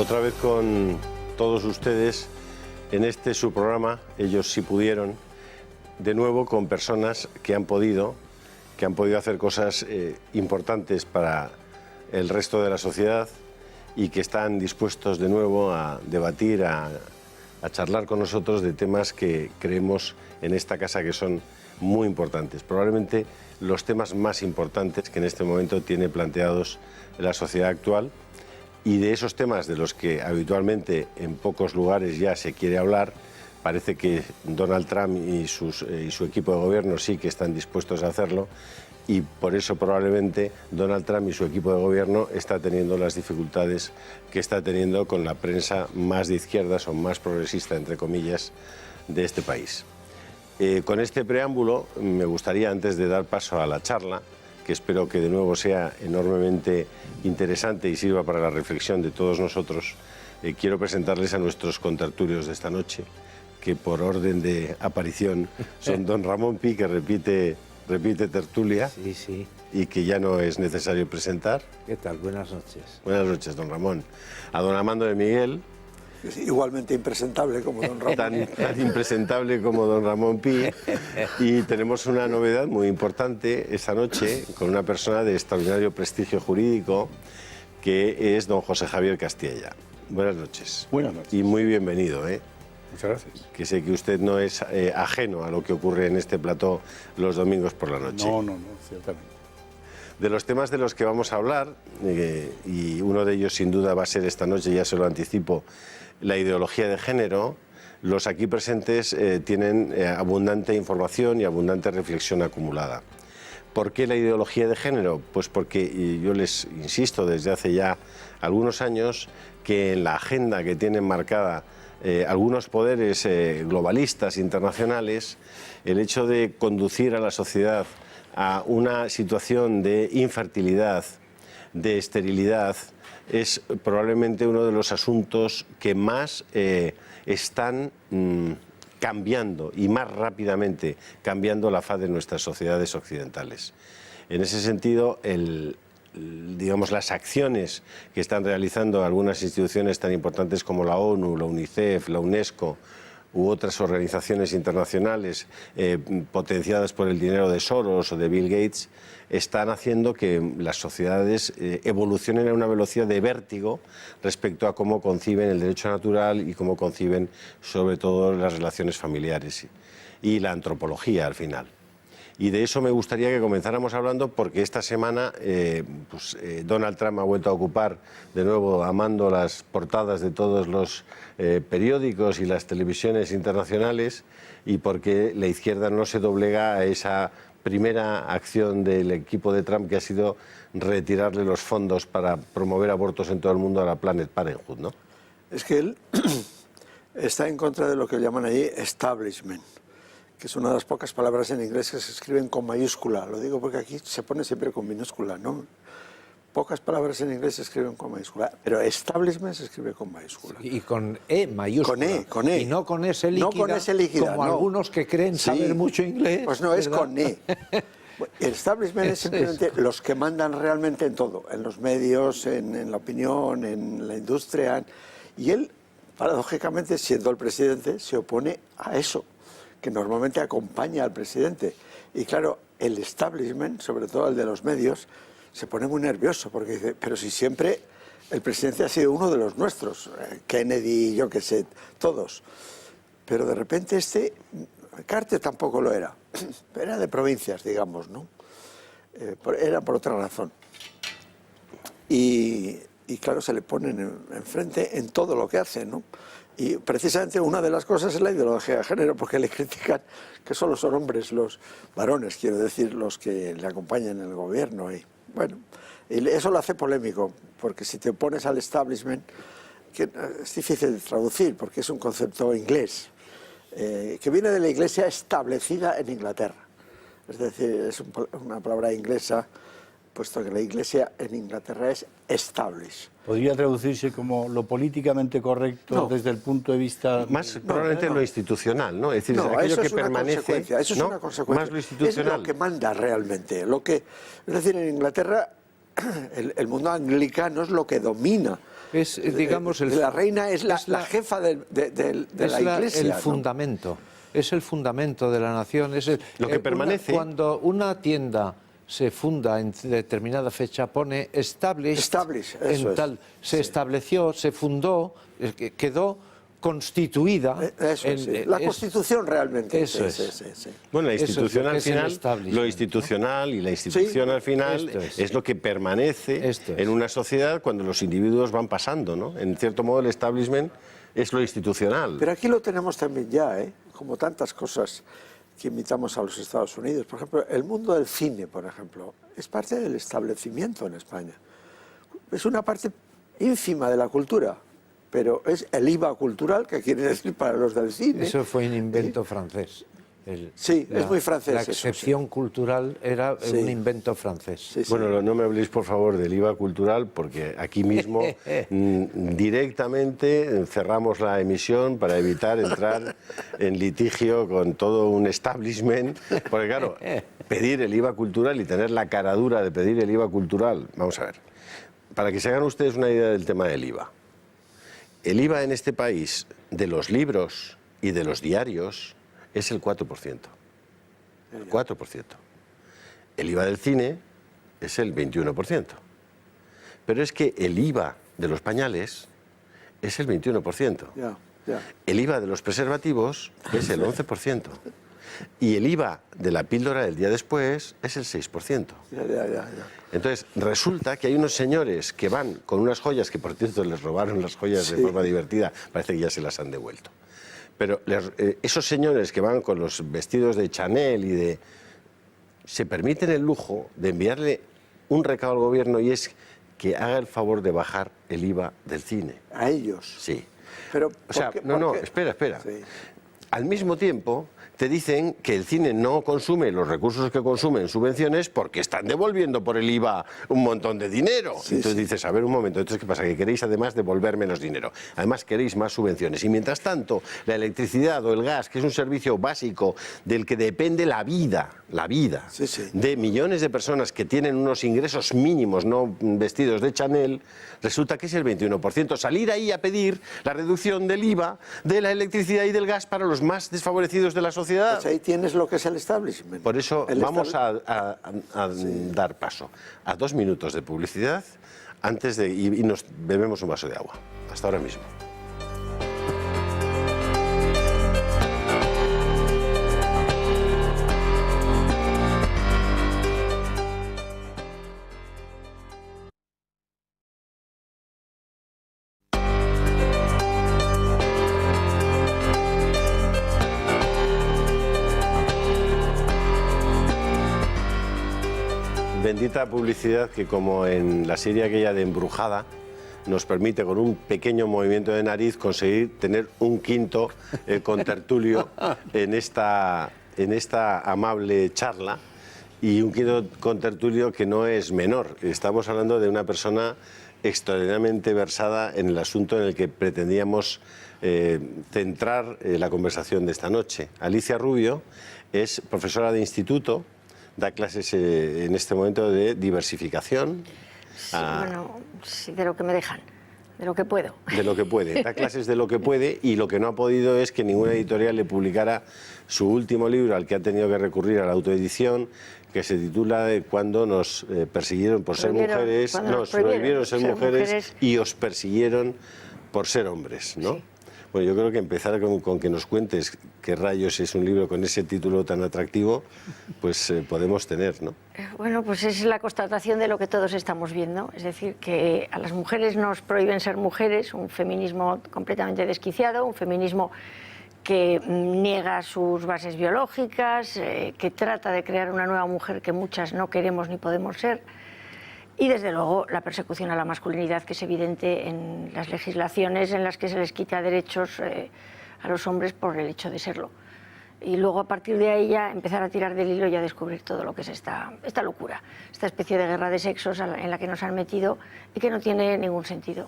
otra vez con todos ustedes en este su programa, Ellos sí pudieron, de nuevo con personas que han podido hacer cosas importantes para el resto de la sociedad y que están dispuestos de nuevo a debatir, a charlar con nosotros de temas que creemos en esta casa que son muy importantes. Probablemente los temas más importantes que en este momento tiene planteados la sociedad actual, y de esos temas de los que habitualmente en pocos lugares ya se quiere hablar, parece que Donald Trump y su equipo de gobierno sí que están dispuestos a hacerlo, y por eso probablemente Donald Trump y su equipo de gobierno está teniendo las dificultades que está teniendo con la prensa más de izquierdas o más progresista, entre comillas, de este país. Con este preámbulo me gustaría, antes de dar paso a la charla, que espero que de nuevo sea enormemente interesante y sirva para la reflexión de todos nosotros, quiero presentarles a nuestros contertulios de esta noche, que por orden de aparición son don Ramón Pi, que repite tertulia, sí, y que ya no es necesario presentar. ¿Qué tal? Buenas noches. Buenas noches, don Ramón. A don Amando de Miguel. Igualmente impresentable como don Ramón. Tan impresentable como don Ramón Pi. Y tenemos una novedad muy importante esta noche con una persona de extraordinario prestigio jurídico, que es don José Javier Castilla. Buenas noches. Buenas noches. Y muy bienvenido, Muchas gracias. Que sé que usted no es ajeno a lo que ocurre en este plató los domingos por la noche. No, ciertamente. De los temas de los que vamos a hablar, y uno de ellos sin duda va a ser esta noche, ya se lo anticipo, la ideología de género, los aquí presentes tienen abundante información y abundante reflexión acumulada. ¿Por qué la ideología de género? Pues porque yo les insisto desde hace ya algunos años que en la agenda que tienen marcada algunos poderes globalistas internacionales, el hecho de conducir a la sociedad a una situación de infertilidad, de esterilidad, es probablemente uno de los asuntos que más están cambiando y más rápidamente cambiando la faz de nuestras sociedades occidentales. En ese sentido, digamos, las acciones que están realizando algunas instituciones tan importantes como la ONU, la UNICEF, la UNESCO u otras organizaciones internacionales potenciadas por el dinero de Soros o de Bill Gates, están haciendo que las sociedades evolucionen a una velocidad de vértigo respecto a cómo conciben el derecho natural y cómo conciben sobre todo las relaciones familiares y la antropología al final. Y de eso me gustaría que comenzáramos hablando, porque esta semana Donald Trump ha vuelto a ocupar de nuevo, amando las portadas de todos los periódicos y las televisiones internacionales, y porque la izquierda no se doblega a esa primera acción del equipo de Trump, que ha sido retirarle los fondos para promover abortos en todo el mundo a la Planned Parenthood, ¿no? Es que él está en contra de lo que llaman allí establishment, que es una de las pocas palabras en inglés que se escriben con mayúscula. Lo digo porque aquí se pone siempre con minúscula, ¿no? Pocas palabras en inglés se escriben con mayúscula, pero establishment se escribe con mayúscula. Y con E mayúscula. Con E. Y no con S líquida, no con S líquida, como no. algunos que creen saber mucho inglés. Pues no, es ¿verdad? con E. El establishment es simplemente los que mandan realmente en todo, en los medios, en la opinión, en la industria. Y él, paradójicamente, siendo el presidente, se opone a eso, que normalmente acompaña al presidente. Y claro, el establishment, sobre todo el de los medios, se pone muy nervioso, porque dice, pero si siempre el presidente ha sido uno de los nuestros, Kennedy, yo qué sé, todos. Pero de repente Carter tampoco lo era. Era de provincias, digamos, ¿no? Era por otra razón. Y claro, se le ponen enfrente en todo lo que hace, ¿no? Y precisamente una de las cosas es la ideología de género, porque le critican que solo son hombres, los varones, quiero decir, los que le acompañan en el gobierno. Y bueno, y eso lo hace polémico, porque si te opones al establishment, que es difícil de traducir, porque es un concepto inglés, que viene de la iglesia establecida en Inglaterra. Es decir, es una palabra inglesa, puesto que la iglesia en Inglaterra es establish. ¿Podría traducirse como lo políticamente correcto desde el punto de vista...? Más probablemente lo institucional, ¿no? Es decir, aquello eso que es una permanece... consecuencia, eso es una consecuencia. Más lo institucional. Es lo que manda realmente. Es decir, en Inglaterra el mundo anglicano es lo que domina. Es, digamos, la reina es la jefa de la iglesia. El ¿no? fundamento. Es el fundamento de la nación. Es lo que permanece. Cuando una tienda se funda en determinada fecha, pone established, en tal, se estableció, se fundó, quedó constituida. La Constitución realmente. Eso es. Sí. Bueno, la institución al final, lo institucional y la institución al final es lo que permanece en una sociedad cuando los individuos van pasando, ¿no? En cierto modo el establishment es lo institucional. Pero aquí lo tenemos también ya, como tantas cosas que imitamos a los Estados Unidos. Por ejemplo, el mundo del cine, por ejemplo, es parte del establecimiento en España. Es una parte ínfima de la cultura, pero es el IVA cultural, que quiere decir para los del cine. Eso fue un invento francés. Es muy francés. La excepción cultural era un invento francés. Bueno, no me habléis, por favor, del IVA cultural, porque aquí mismo directamente cerramos la emisión para evitar entrar en litigio con todo un establishment. Porque, claro, pedir el IVA cultural y tener la caradura de pedir el IVA cultural, vamos a ver, para que se hagan ustedes una idea del tema del IVA. El IVA en este país de los libros y de los diarios es el 4%. El 4%. El IVA del cine es el 21%. Pero es que el IVA de los pañales es el 21%. El IVA de los preservativos es el 11%. Y el IVA de la píldora del día después es el 6%. Entonces, resulta que hay unos señores que van con unas joyas, que por cierto les robaron las joyas de forma divertida, parece que ya se las han devuelto. Pero esos señores que van con los vestidos de Chanel se permiten el lujo de enviarle un recado al gobierno, y es que haga el favor de bajar el IVA del cine. ¿A ellos? Sí. Pero, espera. Sí. Al mismo tiempo, te dicen que el cine no consume los recursos que consume en subvenciones porque están devolviendo por el IVA un montón de dinero. Entonces dices, a ver un momento, entonces ¿qué pasa? Que queréis además devolver menos dinero. Además queréis más subvenciones. Y mientras tanto, la electricidad o el gas, que es un servicio básico del que depende la vida de millones de personas que tienen unos ingresos mínimos, no vestidos de Chanel, resulta que es el 21%. Salir ahí a pedir la reducción del IVA de la electricidad y del gas para los más desfavorecidos de la sociedad. Pues ahí tienes lo que es el establishment. Por eso vamos a dar paso a 2 minutos de publicidad y nos bebemos un vaso de agua. Hasta ahora mismo. Bendita publicidad que, como en la serie aquella de Embrujada, nos permite con un pequeño movimiento de nariz conseguir tener un quinto contertulio en esta amable charla, y un quinto contertulio que no es menor. Estamos hablando de una persona extraordinariamente versada en el asunto en el que pretendíamos centrar la conversación de esta noche. Alicia Rubio es profesora de instituto, da clases en este momento de diversificación. Sí, bueno, sí, de lo que me dejan, de lo que puedo. De lo que puede, da clases de lo que puede, y lo que no ha podido es que ninguna editorial le publicara su último libro, al que ha tenido que recurrir a la autoedición, que se titula Cuando nos persiguieron por ser mujeres, nos prohibieron ser mujeres y os persiguieron por ser hombres, ¿no? Sí. Bueno, yo creo que empezar con que nos cuentes qué rayos es un libro con ese título tan atractivo, pues podemos tener, ¿no? Bueno, pues es la constatación de lo que todos estamos viendo. Es decir, que a las mujeres nos prohíben ser mujeres, un feminismo completamente desquiciado, un feminismo que niega sus bases biológicas, que trata de crear una nueva mujer que muchas no queremos ni podemos ser. Y, desde luego, la persecución a la masculinidad, que es evidente en las legislaciones en las que se les quita derechos a los hombres por el hecho de serlo. Y luego, a partir de ahí, ya empezar a tirar del hilo y a descubrir todo lo que es esta locura, esta especie de guerra de sexos en la que nos han metido y que no tiene ningún sentido.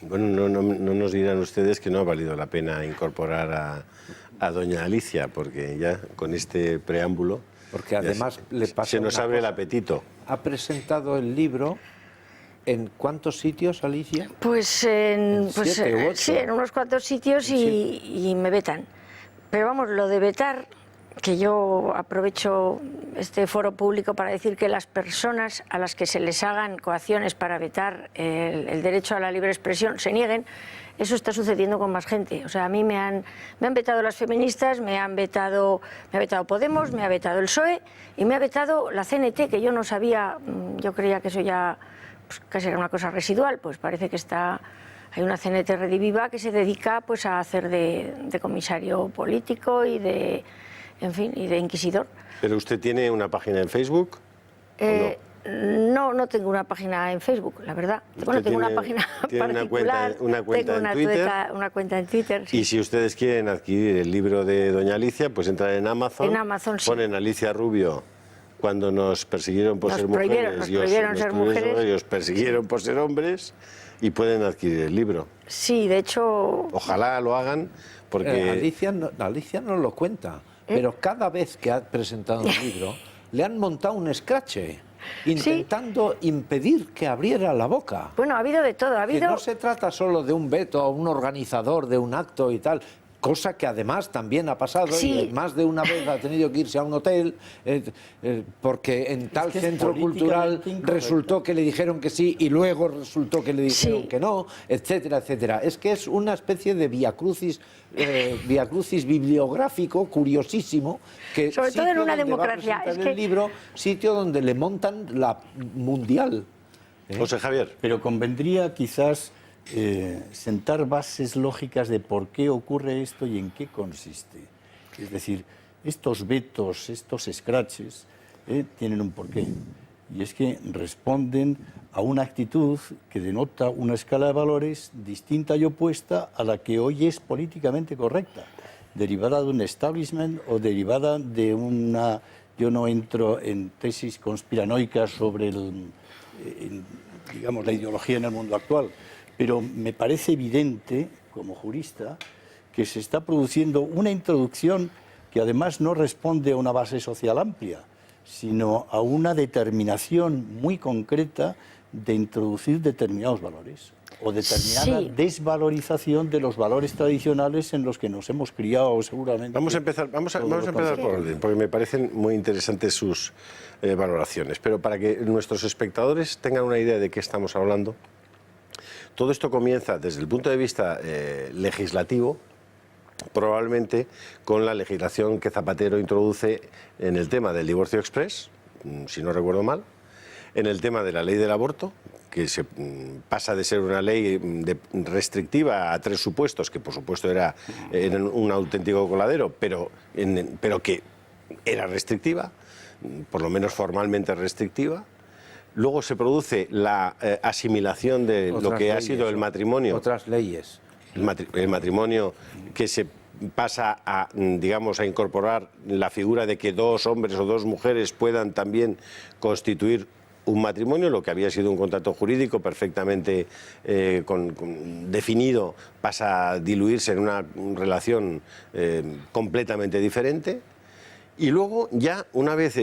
Bueno, no nos dirán ustedes que no ha valido la pena incorporar a doña Alicia, porque ya con este preámbulo Porque además le pasa se nos una abre el cosa. apetito. Ha presentado el libro en ¿cuántos sitios, Alicia? Pues en 7 u 8. sí, en unos cuantos sitios y me vetan. Pero vamos, lo de vetar, que yo aprovecho este foro público para decir que las personas a las que se les hagan coacciones para vetar el derecho a la libre expresión se nieguen, eso está sucediendo con más gente. O sea, a mí me han vetado las feministas, me ha vetado Podemos, me ha vetado el PSOE y me ha vetado la CNT, que yo no sabía, yo creía que eso ya pues, casi era una cosa residual, pues parece que hay una CNT rediviva que se dedica pues a hacer de comisario político y de, en fin, y de inquisidor. ¿Pero usted tiene una página en Facebook? No tengo una página en Facebook, la verdad. Bueno, tengo una página particular. Una cuenta en Twitter. Una cuenta en Twitter, sí. Y si ustedes quieren adquirir el libro de doña Alicia, pues entran en Amazon. En Amazon, sí. Ponen Alicia Rubio cuando nos persiguieron por ser mujeres. Nos prohibieron ser mujeres. Ellos persiguieron por ser hombres y pueden adquirir el libro. Sí, de hecho... Ojalá lo hagan porque... Alicia no lo cuenta, pero cada vez que ha presentado un libro le han montado un escrache intentando impedir que abriera la boca. Bueno, ha habido de todo. Que no se trata solo de un veto a un organizador de un acto y tal, cosa que además también ha pasado, sí. Y más de una vez ha tenido que irse a un hotel porque en tal centro cultural resultó que le dijeron que sí y luego resultó que le dijeron que no, etcétera, etcétera. Es que es una especie de viacrucis bibliográfico curiosísimo que sobre todo en una democracia es que el libro, sitio donde le montan la mundial. José Javier. Pero convendría quizás sentar bases lógicas de por qué ocurre esto y en qué consiste. Es decir, estos vetos, estos scratches, tienen un porqué. Y es que responden a una actitud que denota una escala de valores distinta y opuesta a la que hoy es políticamente correcta, derivada de un establishment o derivada de una... Yo no entro en tesis conspiranoicas sobre digamos, la ideología en el mundo actual, pero me parece evidente, como jurista, que se está produciendo una introducción que además no responde a una base social amplia, sino a una determinación muy concreta de introducir determinados valores o determinada desvalorización de los valores tradicionales en los que nos hemos criado seguramente. Vamos a empezar por orden, porque me parecen muy interesantes sus valoraciones, pero para que nuestros espectadores tengan una idea de qué estamos hablando, todo esto comienza desde el punto de vista legislativo, probablemente con la legislación que Zapatero introduce en el tema del divorcio exprés, si no recuerdo mal, en el tema de la ley del aborto, que se pasa de ser una ley restrictiva a 3 supuestos, que por supuesto era un auténtico coladero, pero que era restrictiva, por lo menos formalmente restrictiva. Luego se produce la asimilación de lo que ha sido el matrimonio. Otras leyes. El matrimonio que se pasa a, digamos, a incorporar la figura de que 2 hombres o 2 mujeres puedan también constituir un matrimonio, lo que había sido un contrato jurídico perfectamente definido, pasa a diluirse en una relación completamente diferente. Y luego, ya una vez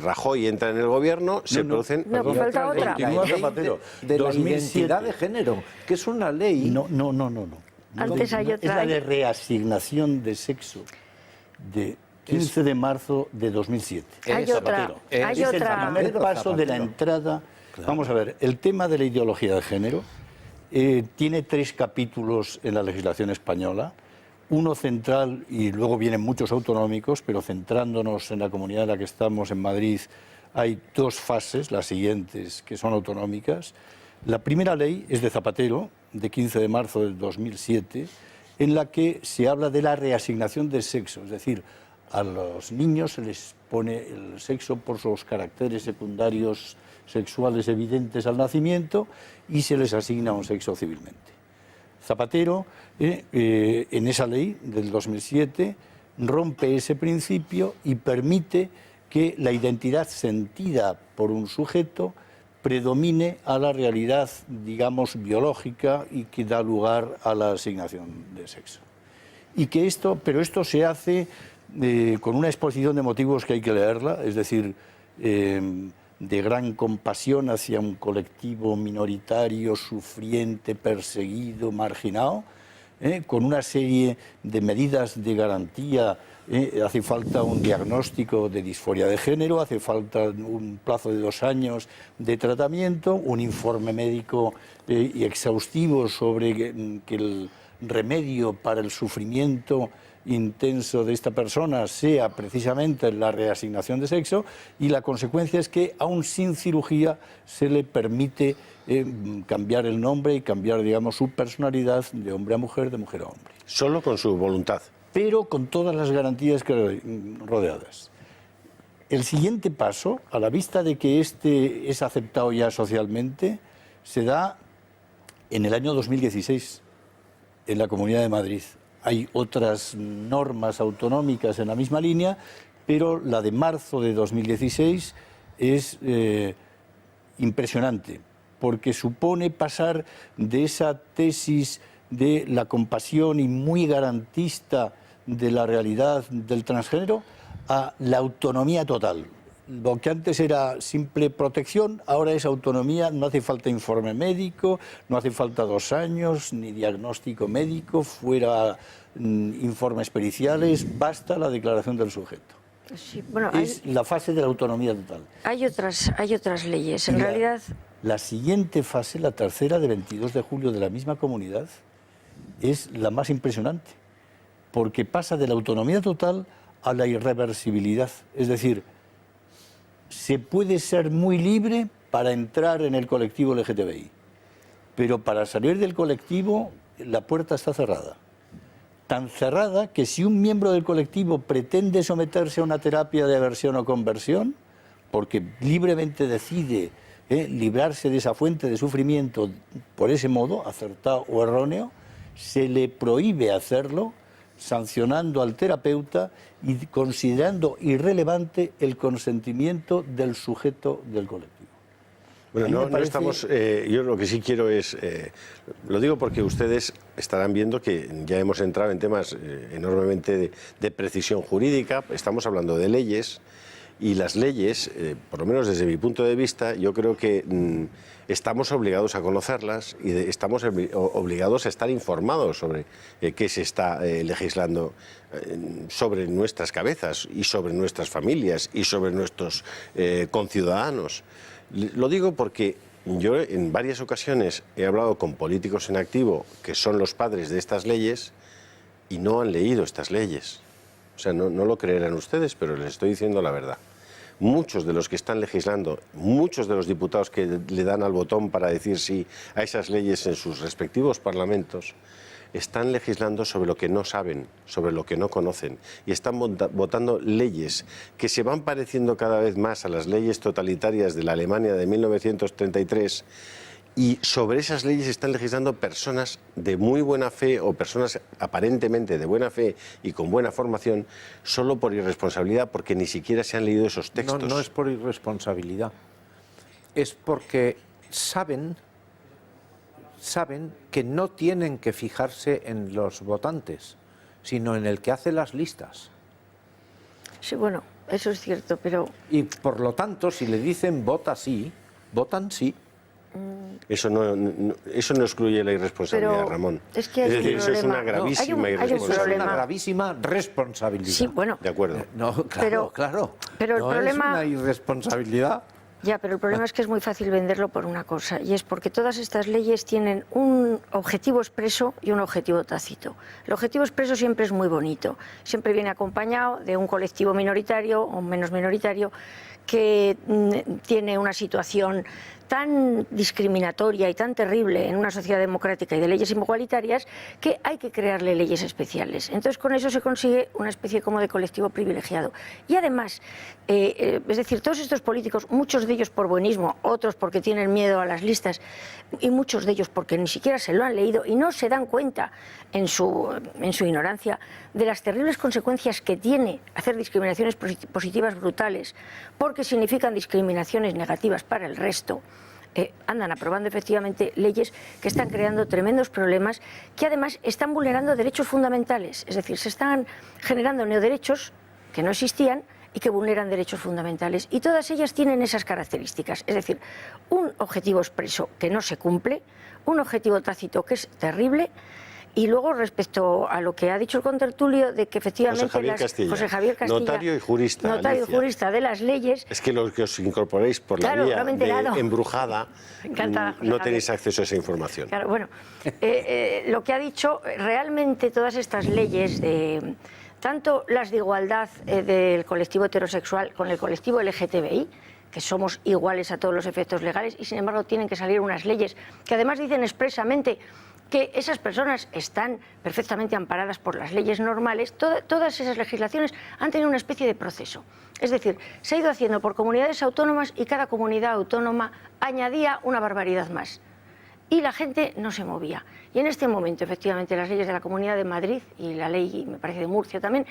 Rajoy entra en el gobierno, se producen... No, pues falta otra. De la identidad de género, que es una ley... No. Antes hay otra. Es la de reasignación de sexo de 15 de marzo de 2007. Hay otra. Es el primer paso de la entrada. Claro. Vamos a ver, el tema de la ideología de género tiene 3 capítulos en la legislación española. Uno central y luego vienen muchos autonómicos, pero centrándonos en la comunidad en la que estamos, en Madrid, hay 2 fases, las siguientes, que son autonómicas. La primera ley es de Zapatero, de 15 de marzo del 2007, en la que se habla de la reasignación del sexo, es decir, a los niños se les pone el sexo por sus caracteres secundarios sexuales evidentes al nacimiento y se les asigna un sexo civilmente. Zapatero, en esa ley del 2007, rompe ese principio y permite que la identidad sentida por un sujeto predomine a la realidad, digamos, biológica y que da lugar a la asignación de sexo. Pero esto se hace con una exposición de motivos que hay que leerla, es decir, de gran compasión hacia un colectivo minoritario, sufriente, perseguido, marginado, con una serie de medidas de garantía. Hace falta un diagnóstico de disforia de género, hace falta un plazo de 2 años de tratamiento, un informe médico y exhaustivo sobre que el remedio para el sufrimiento intenso de esta persona sea precisamente la reasignación de sexo, y la consecuencia es que aún sin cirugía se le permite cambiar el nombre y cambiar, digamos, su personalidad de hombre a mujer, de mujer a hombre. Solo con su voluntad. Pero con todas las garantías rodeadas. El siguiente paso, a la vista de que este es aceptado ya socialmente, se da en el año 2016, en la Comunidad de Madrid. Hay otras normas autonómicas en la misma línea, pero la de marzo de 2016 es impresionante, porque supone pasar de esa tesis de la compasión y muy garantista de la realidad del transgénero a la autonomía total. Lo que antes era simple protección, ahora es autonomía, no hace falta informe médico, no hace falta 2 años, ni diagnóstico médico, fuera informes periciales, basta la declaración del sujeto. Sí, bueno, es la fase de la autonomía total. Hay otras leyes, en realidad. La siguiente fase, la tercera, de 22 de julio de la misma comunidad, es la más impresionante, porque pasa de la autonomía total a la irreversibilidad. Es decir, se puede ser muy libre para entrar en el colectivo LGTBI, pero para salir del colectivo la puerta está cerrada. Tan cerrada que si un miembro del colectivo pretende someterse a una terapia de aversión o conversión, porque libremente decide librarse de esa fuente de sufrimiento por ese modo, acertado o erróneo, se le prohíbe hacerlo, sancionando al terapeuta y considerando irrelevante el consentimiento del sujeto del colectivo. Bueno, no estamos. Yo lo que sí quiero es. Lo digo porque ustedes estarán viendo que ya hemos entrado en temas enormemente de precisión jurídica. Estamos hablando de leyes, y las leyes, por lo menos desde mi punto de vista, yo creo que estamos obligados a conocerlas y estamos obligados a estar informados sobre qué se está legislando sobre nuestras cabezas y sobre nuestras familias y sobre nuestros conciudadanos. Lo digo porque yo en varias ocasiones he hablado con políticos en activo que son los padres de estas leyes y no han leído estas leyes. O sea, no lo creerán ustedes, pero les estoy diciendo la verdad. Muchos de los que están legislando, muchos de los diputados que le dan al botón para decir sí a esas leyes en sus respectivos parlamentos, están legislando sobre lo que no saben, sobre lo que no conocen, y están votando leyes que se van pareciendo cada vez más a las leyes totalitarias de la Alemania de 1933, y sobre esas leyes están legislando personas de muy buena fe o personas aparentemente de buena fe y con buena formación, solo por irresponsabilidad, porque ni siquiera se han leído esos textos. No es por irresponsabilidad, es porque saben que no tienen que fijarse en los votantes, sino en el que hace las listas. Sí, bueno, eso es cierto, pero... Y por lo tanto, si le dicen vota sí, votan sí. Eso no excluye la irresponsabilidad, pero Ramón. Es que hay decir, un eso es una problema. gravísima irresponsabilidad. Eso es una gravísima responsabilidad. Sí, bueno. De acuerdo. No, claro, pero el no problema... es una irresponsabilidad. Ya, pero el problema es que es muy fácil venderlo por una cosa, y es porque todas estas leyes tienen un objetivo expreso y un objetivo tácito. El objetivo expreso siempre es muy bonito, siempre viene acompañado de un colectivo minoritario o menos minoritario que tiene una situación tan discriminatoria y tan terrible en una sociedad democrática y de leyes igualitarias que hay que crearle leyes especiales. Entonces con eso se consigue una especie como de colectivo privilegiado. Y además, es decir, todos estos políticos, muchos de ellos por buenismo, otros porque tienen miedo a las listas y muchos de ellos porque ni siquiera se lo han leído y no se dan cuenta en su ignorancia de las terribles consecuencias que tiene hacer discriminaciones positivas brutales, porque significan discriminaciones negativas para el resto. Andan aprobando efectivamente leyes que están creando tremendos problemas, que además están vulnerando derechos fundamentales, es decir, se están generando neoderechos que no existían y que vulneran derechos fundamentales. Y todas ellas tienen esas características, es decir, un objetivo expreso que no se cumple, un objetivo tácito que es terrible. Y luego, respecto a lo que ha dicho el contertulio, de que efectivamente José Javier Castilla, notario y jurista. Notario y jurista de las leyes. Es que los que os incorporéis por la vía de embrujada, no tenéis acceso a esa información. Claro, bueno, lo que ha dicho, realmente todas estas leyes, tanto las de igualdad del colectivo heterosexual con el colectivo LGTBI, que somos iguales a todos los efectos legales, y sin embargo tienen que salir unas leyes que además dicen expresamente que esas personas están perfectamente amparadas por las leyes normales. Todas esas legislaciones han tenido una especie de proceso. Es decir, se ha ido haciendo por comunidades autónomas y cada comunidad autónoma añadía una barbaridad más. Y la gente no se movía. Y en este momento, efectivamente, las leyes de la Comunidad de Madrid y la ley, me parece, de Murcia también,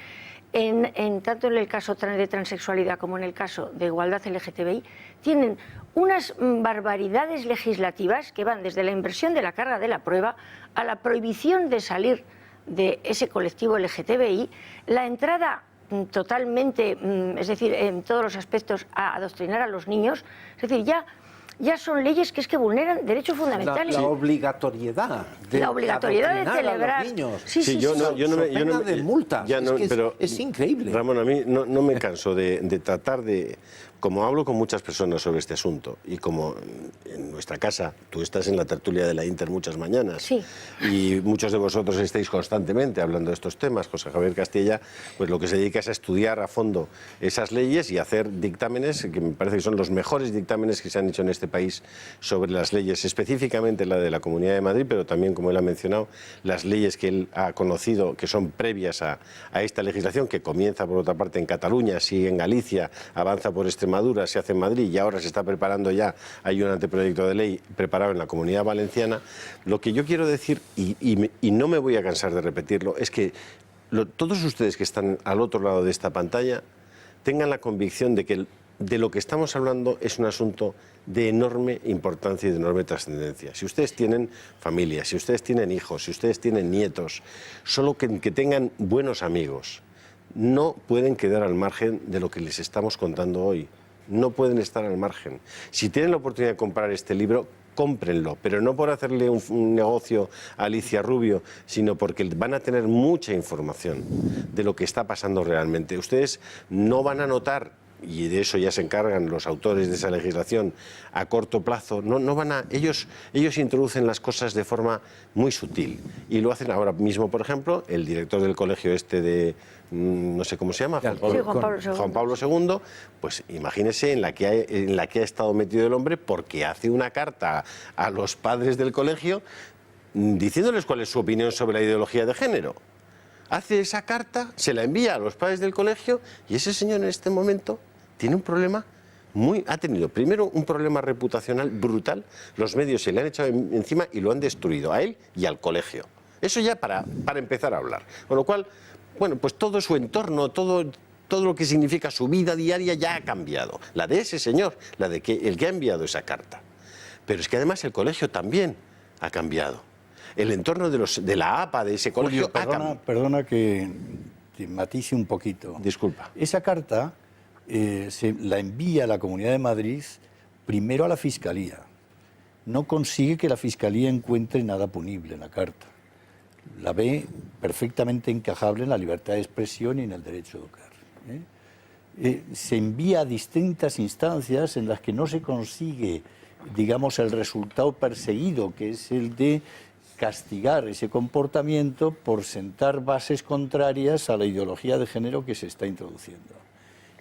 tanto en el caso de transexualidad como en el caso de igualdad LGTBI, tienen unas barbaridades legislativas que van desde la inversión de la carga de la prueba a la prohibición de salir de ese colectivo LGTBI, la entrada totalmente, es decir, en todos los aspectos, a adoctrinar a los niños. Es decir, ya son leyes que vulneran derechos fundamentales. La obligatoriedad de celebrar a los niños. Sí, yo no de multas. Pero es increíble. Ramón, a mí no me canso de tratar de... Como hablo con muchas personas sobre este asunto y como en nuestra casa, tú estás en la tertulia de la Inter muchas mañanas, sí, y muchos de vosotros estáis constantemente hablando de estos temas. José Javier Castilla, pues lo que se dedica es a estudiar a fondo esas leyes y a hacer dictámenes que me parece que son los mejores dictámenes que se han hecho en este país sobre las leyes, específicamente la de la Comunidad de Madrid, pero también, como él ha mencionado, las leyes que él ha conocido que son previas a esta legislación, que comienza por otra parte en Cataluña, sigue en Galicia, avanza por Extremadura, se hace en Madrid y ahora se está preparando ya, hay un anteproyecto de ley preparado en la Comunidad Valenciana. Lo que yo quiero decir, y no me voy a cansar de repetirlo, es que todos ustedes que están al otro lado de esta pantalla tengan la convicción de que de lo que estamos hablando es un asunto de enorme importancia y de enorme trascendencia. Si ustedes tienen familia, si ustedes tienen hijos, si ustedes tienen nietos, solo que tengan buenos amigos, no pueden quedar al margen de lo que les estamos contando hoy. No pueden estar al margen. Si tienen la oportunidad de comprar este libro, cómprenlo, pero no por hacerle un negocio a Alicia Rubio, sino porque van a tener mucha información de lo que está pasando realmente. Ustedes no van a notar, y de eso ya se encargan los autores de esa legislación, a corto plazo, ellos introducen las cosas de forma muy sutil y lo hacen ahora mismo. Por ejemplo, el director del colegio de no sé cómo se llama, Juan Pablo II, pues imagínese en la que ha estado metido el hombre, porque hace una carta a los padres del colegio diciéndoles cuál es su opinión sobre la ideología de género. Hace esa carta, se la envía a los padres del colegio y ese señor en este momento tiene un problema ha tenido primero un problema reputacional brutal. Los medios se le han echado encima y lo han destruido a él y al colegio. Eso ya para empezar a hablar. Con lo cual, bueno, pues todo su entorno, todo lo que significa su vida diaria ya ha cambiado. La de ese señor, el que ha enviado esa carta. Pero es que además el colegio también ha cambiado. El entorno de la APA de ese colegio ha cambiado. Perdona que te matice un poquito. Disculpa. Esa carta se la envía a la Comunidad de Madrid primero a la Fiscalía. No consigue que la Fiscalía encuentre nada punible en la carta. La ve perfectamente encajable en la libertad de expresión y en el derecho a educar. Se envía a distintas instancias en las que no se consigue, digamos, el resultado perseguido, que es el de castigar ese comportamiento por sentar bases contrarias a la ideología de género que se está introduciendo.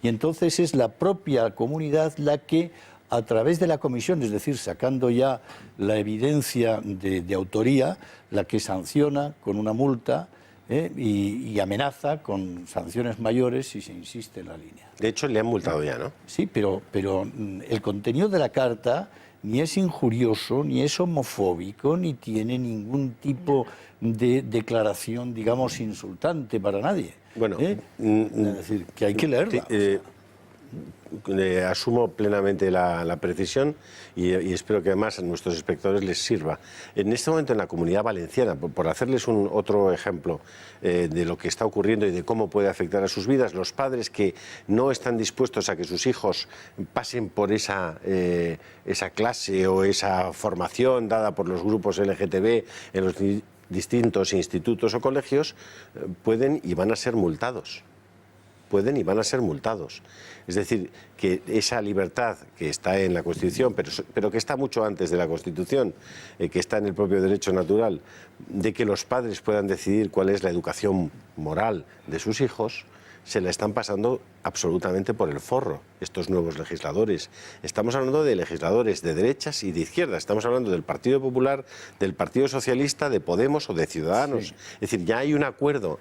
Y entonces es la propia comunidad la que, a través de la comisión, es decir, sacando ya la evidencia de autoría, la que sanciona con una multa y amenaza con sanciones mayores si se insiste en la línea. De hecho, le han multado ya, ¿no? Sí, pero el contenido de la carta ni es injurioso, ni es homofóbico, ni tiene ningún tipo de declaración, digamos, insultante para nadie. Bueno, es decir, que hay que leerla. asumo plenamente la precisión y espero que además a nuestros espectadores les sirva. En este momento en la Comunidad Valenciana, por hacerles otro ejemplo de lo que está ocurriendo y de cómo puede afectar a sus vidas, los padres que no están dispuestos a que sus hijos pasen por esa clase o esa formación dada por los grupos LGTB en los distintos institutos o colegios, pueden y van a ser multados. Pueden y van a ser multados. Es decir, que esa libertad que está en la Constitución, pero que está mucho antes de la Constitución, que está en el propio derecho natural, de que los padres puedan decidir cuál es la educación moral de sus hijos, se la están pasando absolutamente por el forro estos nuevos legisladores. Estamos hablando de legisladores de derechas y de izquierdas. Estamos hablando del Partido Popular, del Partido Socialista, de Podemos o de Ciudadanos. Sí. Es decir, ya hay un acuerdo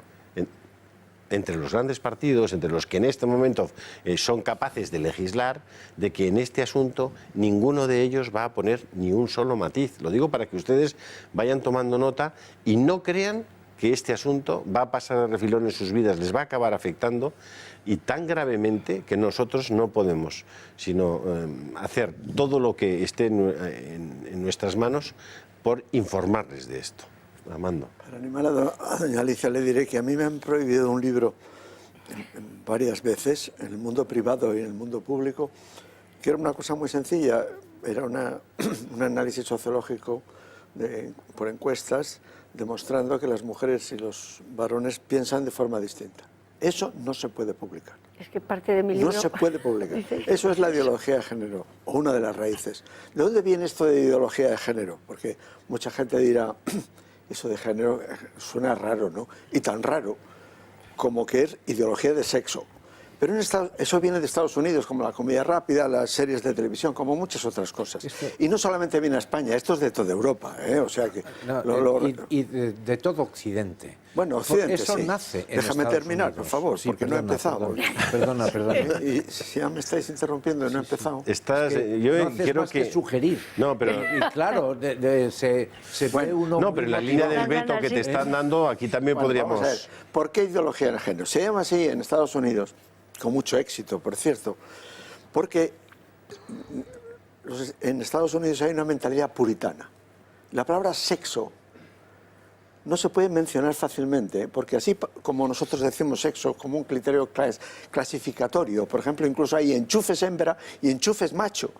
entre los grandes partidos, entre los que en este momento son capaces de legislar, de que en este asunto ninguno de ellos va a poner ni un solo matiz. Lo digo para que ustedes vayan tomando nota y no crean que este asunto va a pasar a refilón en sus vidas, les va a acabar afectando y tan gravemente que nosotros no podemos sino hacer todo lo que esté en nuestras manos por informarles de esto. Armando. Para animar a doña Alicia le diré que a mí me han prohibido un libro varias veces en el mundo privado y en el mundo público, que era una cosa muy sencilla, era un análisis sociológico por encuestas demostrando que las mujeres y los varones piensan de forma distinta. Eso no se puede publicar. Es que parte de mi libro... No se puede publicar. Eso es la ideología de género, o una de las raíces. ¿De dónde viene esto de ideología de género? Porque mucha gente dirá, eso de género suena raro, ¿no? Y tan raro como que es ideología de sexo. Pero eso viene de Estados Unidos, como la comida rápida, las series de televisión, como muchas otras cosas. Y no solamente viene a España, esto es de toda Europa, ¿eh? O sea que... No, y de todo Occidente. Bueno, Occidente, eso sí. nace en Déjame Estados terminar, Unidos. por favor, Sí, porque no he empezado. Perdona. Y si ya me estáis interrumpiendo y no he empezado. Yo no quiero más que sugerir. No, pero... Y claro, se ve uno... No, pero en la línea del veto que te están dando, aquí también podríamos... Vamos a ver, ¿por qué ideología de género? Se llama así en Estados Unidos, con mucho éxito, por cierto, porque en Estados Unidos hay una mentalidad puritana. La palabra sexo no se puede mencionar fácilmente, porque así como nosotros decimos sexo como un criterio clasificatorio, por ejemplo, incluso hay enchufes hembra y enchufes macho,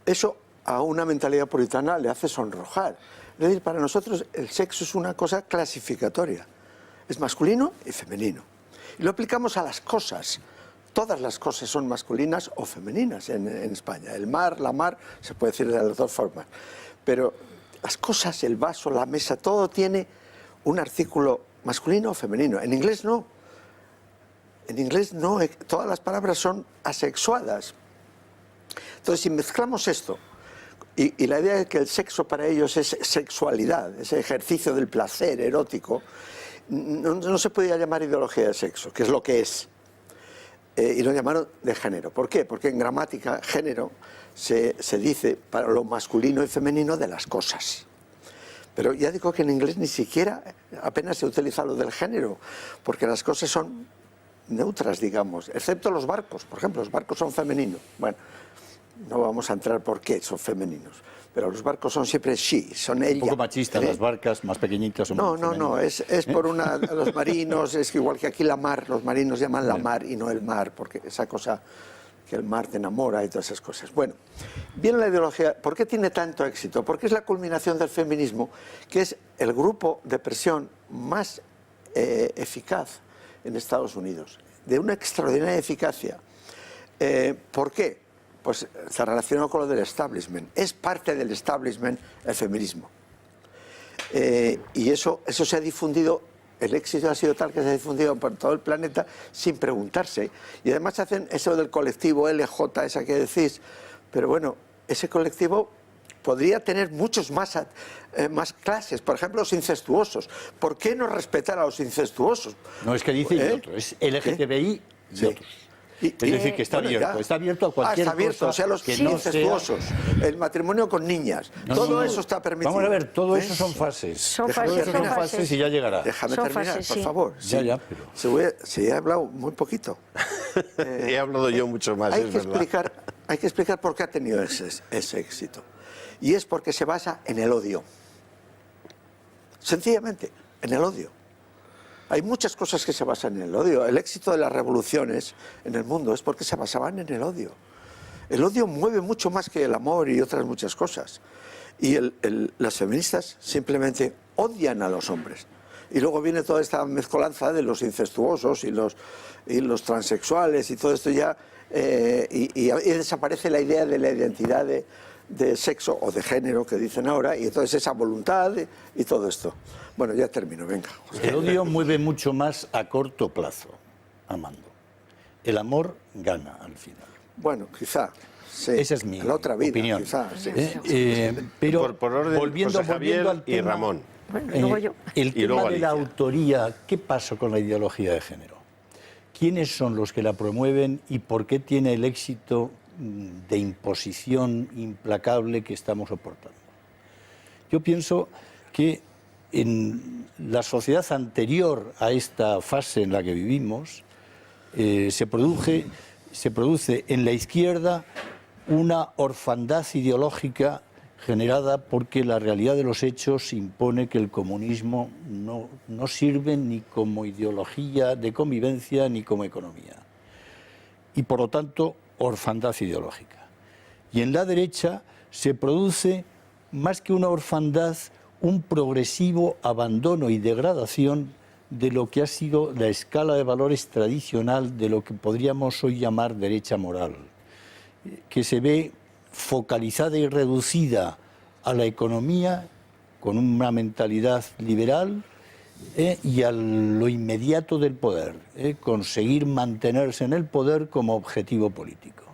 eso a una mentalidad puritana le hace sonrojar. Es decir, para nosotros el sexo es una cosa clasificatoria, es masculino y femenino. Y lo aplicamos a las cosas. Todas las cosas son masculinas o femeninas en España. El mar, la mar, se puede decir de las dos formas. Pero las cosas, el vaso, la mesa, todo tiene un artículo masculino o femenino. En inglés no. En inglés no. Todas las palabras son asexuadas. Entonces, si mezclamos esto, y la idea de que el sexo para ellos es sexualidad, ese ejercicio del placer erótico, no se podía llamar ideología de sexo, que es lo que es. Y lo llamaron de género. ¿Por qué? Porque en gramática, género se dice para lo masculino y femenino de las cosas. Pero ya digo que en inglés ni siquiera apenas se utiliza lo del género, porque las cosas son neutras, digamos, excepto los barcos. Por ejemplo, los barcos son femeninos. Bueno, no vamos a entrar por qué son femeninos, pero los barcos son siempre she, son ella. Un poco machistas, las barcas más pequeñitas son No, es por los marinos, es que igual que aquí la mar, los marinos llaman la mar y no el mar, porque esa cosa que el mar te enamora y todas esas cosas. Bueno, viene la ideología, ¿por qué tiene tanto éxito? Porque es la culminación del feminismo, que es el grupo de presión más eficaz en Estados Unidos, de una extraordinaria eficacia. ¿Por qué? Pues está relacionado con lo del establishment. Es parte del establishment el feminismo. Y eso se ha difundido, el éxito ha sido tal que se ha difundido por todo el planeta sin preguntarse. Y además hacen eso del colectivo LJ, esa que decís. Pero bueno, ese colectivo podría tener muchos más clases. Por ejemplo, los incestuosos. ¿Por qué no respetar a los incestuosos? No es que dice y otro, es LGTBI y otros. Es decir, que está abierto a cualquier cosa. O sea, los incestuosos, el matrimonio con niñas, todo eso está permitido. Vamos a ver, todo eso son fases. Son fases y ya llegará. Déjame terminar, por favor. Sí. Ya, pero... Se he hablado muy poquito. He hablado yo mucho más, hay es que verdad. Hay que explicar por qué ha tenido ese éxito. Y es porque se basa en el odio. Sencillamente, en el odio. Hay muchas cosas que se basan en el odio. El éxito de las revoluciones en el mundo es porque se basaban en el odio. El odio mueve mucho más que el amor y otras muchas cosas. Y las feministas simplemente odian a los hombres. Y luego viene toda esta mezcolanza de los incestuosos y los transexuales y todo esto ya, y desaparece la idea de la identidad de sexo o de género que dicen ahora, y entonces esa voluntad y todo esto. Bueno, ya termino, venga. El odio mueve mucho más a corto plazo, Armando. El amor gana al final. Bueno, quizá. Sí, Esa es mi en la otra vida, opinión. quizá, sí. Pero Por orden, volviendo José Javier al tema, y Ramón. Bueno, y luego yo. El Y tema luego de la Alicia. autoría, ¿qué pasa con la ideología de género? ¿Quiénes son los que la promueven y por qué tiene el éxito de imposición implacable que estamos soportando? Yo pienso que en la sociedad anterior a esta fase en la que vivimos, se produce en la izquierda una orfandad ideológica generada porque la realidad de los hechos impone que el comunismo no sirve ni como ideología de convivencia ni como economía. Y por lo tanto, orfandad ideológica. Y en la derecha se produce, más que una orfandad, un progresivo abandono y degradación de lo que ha sido la escala de valores tradicional de lo que podríamos hoy llamar derecha moral, que se ve focalizada y reducida a la economía con una mentalidad liberal y a lo inmediato del poder, conseguir mantenerse en el poder como objetivo político.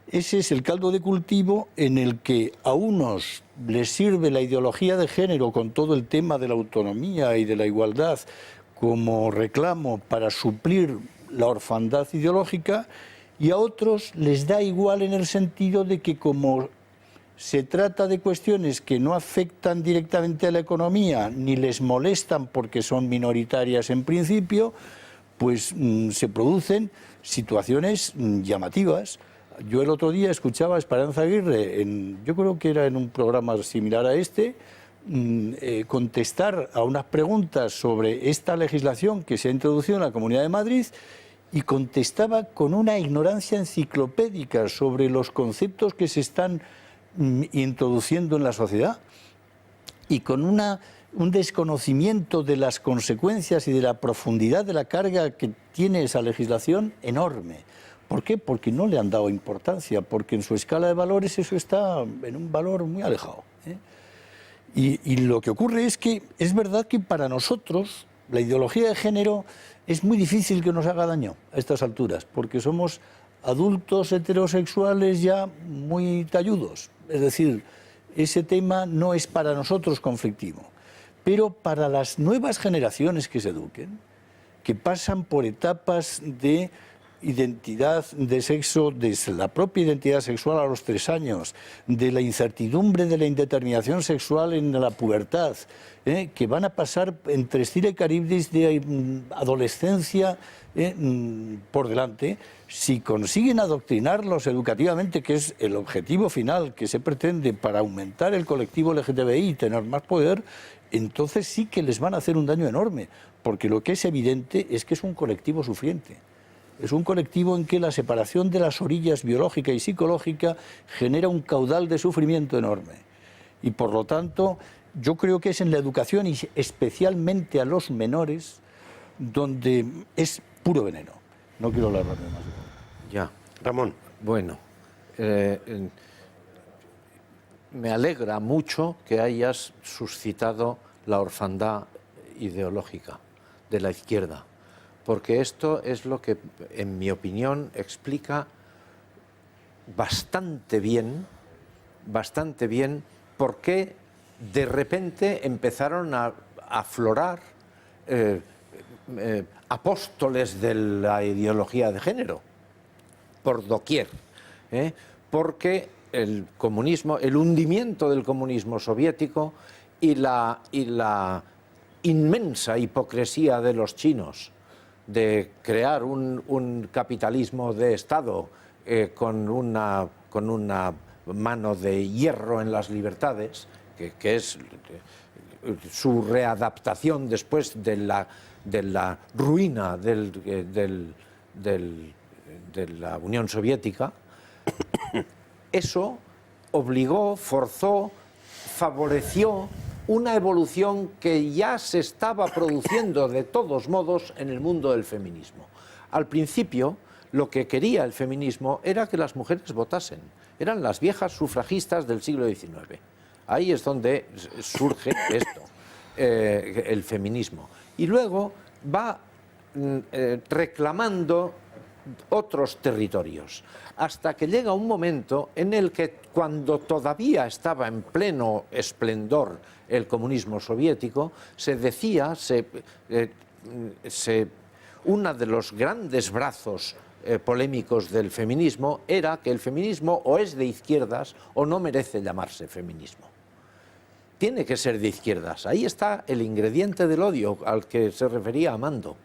Ese es el caldo de cultivo en el que a unos les sirve la ideología de género con todo el tema de la autonomía y de la igualdad como reclamo para suplir la orfandad ideológica, y a otros les da igual en el sentido de que como se trata de cuestiones que no afectan directamente a la economía ni les molestan porque son minoritarias en principio, pues se producen situaciones llamativas. Yo el otro día escuchaba a Esperanza Aguirre, yo creo que era en un programa similar a este, contestar a unas preguntas sobre esta legislación que se ha introducido en la Comunidad de Madrid, y contestaba con una ignorancia enciclopédica sobre los conceptos que se están introduciendo en la sociedad y con un desconocimiento de las consecuencias y de la profundidad de la carga que tiene esa legislación enorme. ¿Por qué? Porque no le han dado importancia, porque en su escala de valores eso está en un valor muy alejado. Y lo que ocurre es que es verdad que para nosotros la ideología de género es muy difícil que nos haga daño a estas alturas, porque somos adultos heterosexuales ya muy talludos. Es decir, ese tema no es para nosotros conflictivo. Pero para las nuevas generaciones que se eduquen, que pasan por etapas de identidad de sexo, desde la propia identidad sexual a los 3 años, de la incertidumbre de la indeterminación sexual en la pubertad, que van a pasar entre Estira y Caribdis de adolescencia por delante, si consiguen adoctrinarlos educativamente, que es el objetivo final que se pretende para aumentar el colectivo LGTBI y tener más poder, entonces sí que les van a hacer un daño enorme, porque lo que es evidente es que es un colectivo sufriente. Es un colectivo en que la separación de las orillas biológica y psicológica genera un caudal de sufrimiento enorme. Y por lo tanto, yo creo que es en la educación, y especialmente a los menores, donde es puro veneno. No quiero hablar más. Ya. Ramón. Bueno, me alegra mucho que hayas suscitado la orfandad ideológica de la izquierda, porque esto es lo que, en mi opinión, explica bastante bien por qué de repente empezaron a aflorar apóstoles de la ideología de género por doquier, porque el comunismo, el hundimiento del comunismo soviético y la inmensa hipocresía de los chinos de crear un capitalismo de Estado con una mano de hierro en las libertades, que es su readaptación después de la ruina de la Unión Soviética, eso obligó, forzó, favoreció una evolución que ya se estaba produciendo de todos modos en el mundo del feminismo. Al principio, lo que quería el feminismo era que las mujeres votasen. Eran las viejas sufragistas del siglo XIX. Ahí es donde surge esto, el feminismo. Y luego va reclamando otros territorios, hasta que llega un momento en el que, cuando todavía estaba en pleno esplendor el comunismo soviético, se decía, uno de los grandes brazos polémicos del feminismo era que el feminismo o es de izquierdas o no merece llamarse feminismo. Tiene que ser de izquierdas. Ahí está el ingrediente del odio al que se refería Amando.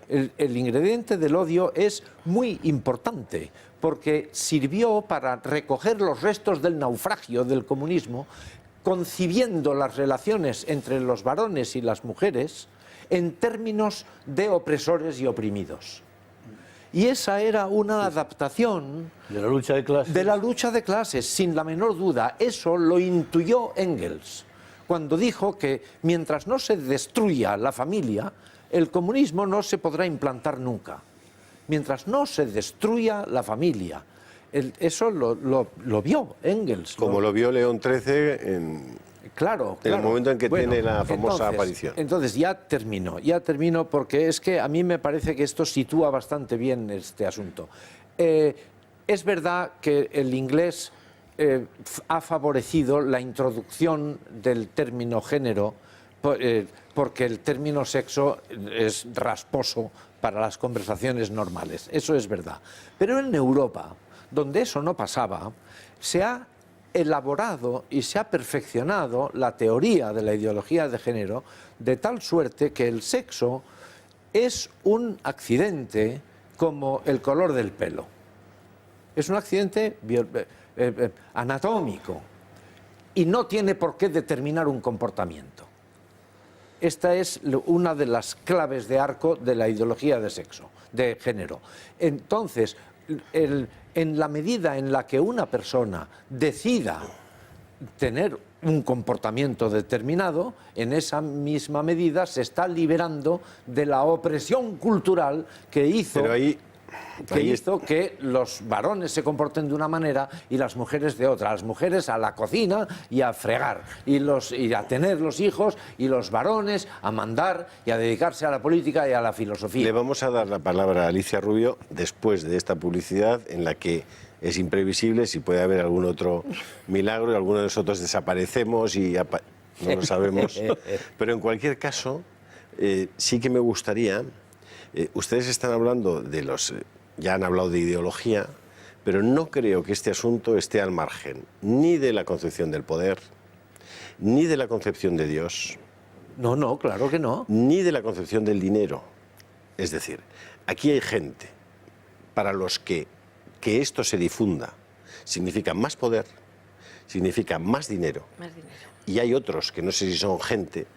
El ingrediente del odio es muy importante porque sirvió para recoger los restos del naufragio del comunismo, concibiendo las relaciones entre los varones y las mujeres en términos de opresores y oprimidos. Y esa era una adaptación de la lucha de clases. De la lucha de clases, sin la menor duda. Eso lo intuyó Engels cuando dijo que mientras no se destruya la familia, el comunismo no se podrá implantar nunca. Mientras no se destruya la familia. Eso lo vio Engels. Como lo vio León XIII en el momento en que tiene la famosa aparición. Entonces ya termino porque es que a mí me parece que esto sitúa bastante bien este asunto. Es verdad que el inglés ha favorecido la introducción del término género, porque el término sexo es rasposo para las conversaciones normales. Eso es verdad. Pero en Europa, donde eso no pasaba, se ha elaborado y se ha perfeccionado la teoría de la ideología de género de tal suerte que el sexo es un accidente como el color del pelo. Es un accidente anatómico y no tiene por qué determinar un comportamiento. Esta es una de las claves de arco de la ideología de sexo, de género. Entonces, en la medida en la que una persona decida tener un comportamiento determinado, en esa misma medida se está liberando de la opresión cultural que hizo que los varones se comporten de una manera y las mujeres de otra. Las mujeres a la cocina y a fregar, y a tener los hijos, y los varones a mandar y a dedicarse a la política y a la filosofía. Le vamos a dar la palabra a Alicia Rubio después de esta publicidad, en la que es imprevisible si puede haber algún otro milagro y alguno de nosotros desaparecemos y no lo sabemos. Pero en cualquier caso, sí que me gustaría... ustedes están hablando de los... ya han hablado de ideología, pero no creo que este asunto esté al margen ni de la concepción del poder, ni de la concepción de Dios. No, claro que no. Ni de la concepción del dinero. Es decir, aquí hay gente para los que esto se difunda significa más poder, significa más dinero. Y hay otros, que no sé si son gente,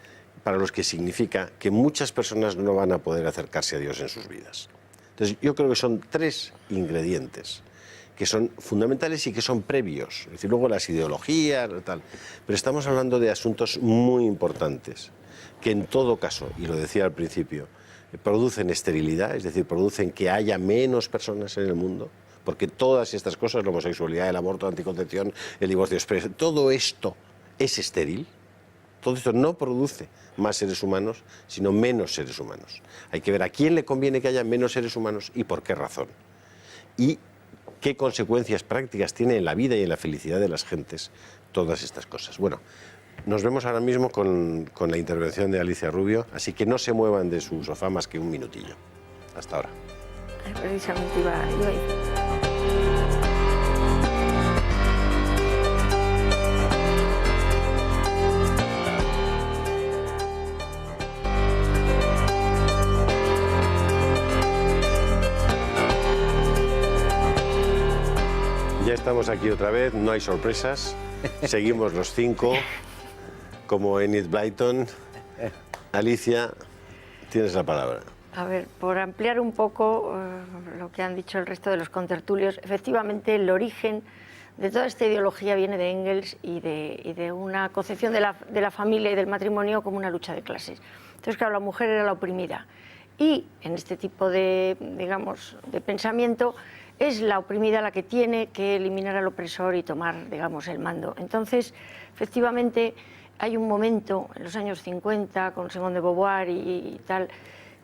para los que significa que muchas personas no van a poder acercarse a Dios en sus vidas. Entonces, yo creo que son tres ingredientes que son fundamentales y que son previos. Es decir, luego las ideologías, tal. Pero estamos hablando de asuntos muy importantes, que en todo caso, y lo decía al principio, producen esterilidad, es decir, producen que haya menos personas en el mundo, porque todas estas cosas, la homosexualidad, el aborto, la anticoncepción, el divorcio expreso, todo esto es estéril. Todo esto no produce más seres humanos, sino menos seres humanos. Hay que ver a quién le conviene que haya menos seres humanos y por qué razón. Y qué consecuencias prácticas tiene en la vida y en la felicidad de las gentes todas estas cosas. Bueno, nos vemos ahora mismo con la intervención de Alicia Rubio, así que no se muevan de su sofá más que un minutillo. Hasta ahora. Precisamente iba a ir. estamos aquí otra vez, no hay sorpresas, seguimos los 5, como Enid Blyton. Alicia, tienes la palabra. A ver, por ampliar un poco lo que han dicho el resto de los contertulios, efectivamente el origen de toda esta ideología viene de Engels y de una concepción de la familia y del matrimonio como una lucha de clases. Entonces, claro, la mujer era la oprimida y en este tipo de, digamos, de pensamiento es la oprimida la que tiene que eliminar al opresor y tomar, digamos, el mando. Entonces, efectivamente, hay un momento en los años 50 con Simone de Beauvoir y tal,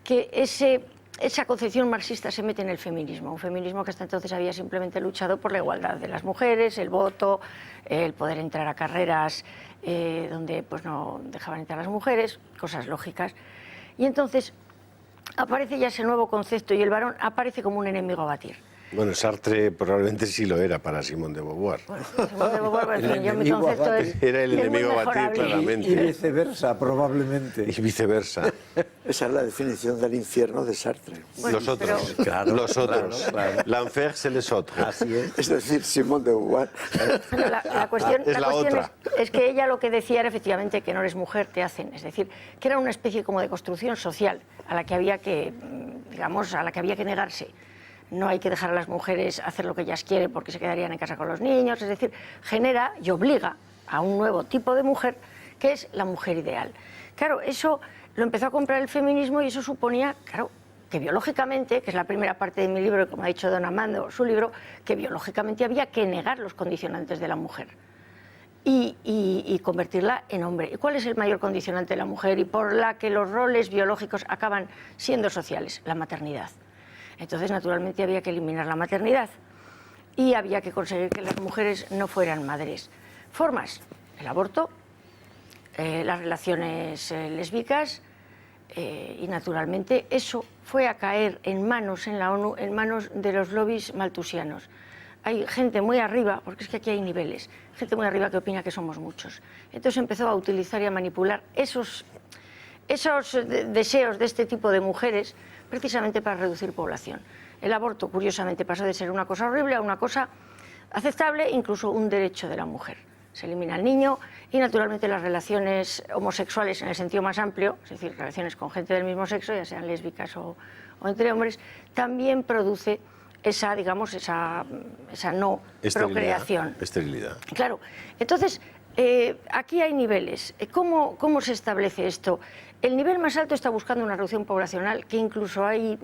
que esa concepción marxista se mete en el feminismo, un feminismo que hasta entonces había simplemente luchado por la igualdad de las mujeres, el voto, el poder entrar a carreras donde pues, no dejaban entrar a las mujeres, cosas lógicas. Y entonces aparece ya ese nuevo concepto y el varón aparece como un enemigo a batir. Bueno, Sartre probablemente sí lo era para Simone de Beauvoir. Bueno, Simone de Beauvoir, en fin, yo mi concepto es... Era el enemigo a batir, mejorable. claramente. Y viceversa, probablemente. Y viceversa. Esa es la definición del infierno de Sartre. Bueno, los otros. pero- Claro, los otros. claro. L'enfer, c'est les autres. Así es. Es decir, Simone de Beauvoir. Bueno, la cuestión, Es la otra. es que ella lo que decía era efectivamente que no eres mujer, te hacen. Es decir, que era una especie como de construcción social a la que había que, digamos, a la que había que negarse. No hay que dejar a las mujeres hacer lo que ellas quieren porque se quedarían en casa con los niños. Es decir, genera y obliga a un nuevo tipo de mujer que es la mujer ideal. Claro, eso lo empezó a comprar el feminismo y eso suponía, claro, que biológicamente, que es la primera parte de mi libro, y como ha dicho don Amando, su libro, que biológicamente había que negar los condicionantes de la mujer y convertirla en hombre. ¿Y cuál es el mayor condicionante de la mujer y por la que los roles biológicos acaban siendo sociales? La maternidad. Entonces, naturalmente, había que eliminar la maternidad y había que conseguir que las mujeres no fueran madres. Formas, el aborto, las relaciones lésbicas y, naturalmente, eso fue a caer en manos en la ONU, en manos de los lobbies maltusianos. Hay gente muy arriba, porque es que aquí hay niveles, gente muy arriba que opina que somos muchos. Entonces empezó a utilizar y a manipular esos deseos de este tipo de mujeres precisamente para reducir población. El aborto, curiosamente, pasó de ser una cosa horrible a una cosa aceptable, incluso un derecho de la mujer. Se elimina el niño y, naturalmente, las relaciones homosexuales en el sentido más amplio, es decir, relaciones con gente del mismo sexo, ya sean lésbicas o entre hombres, también produce esa, digamos, esa no procreación. Esterilidad. Claro. Entonces, aquí hay niveles. ¿Cómo se establece esto? El nivel más alto está buscando una reducción poblacional que incluso hay,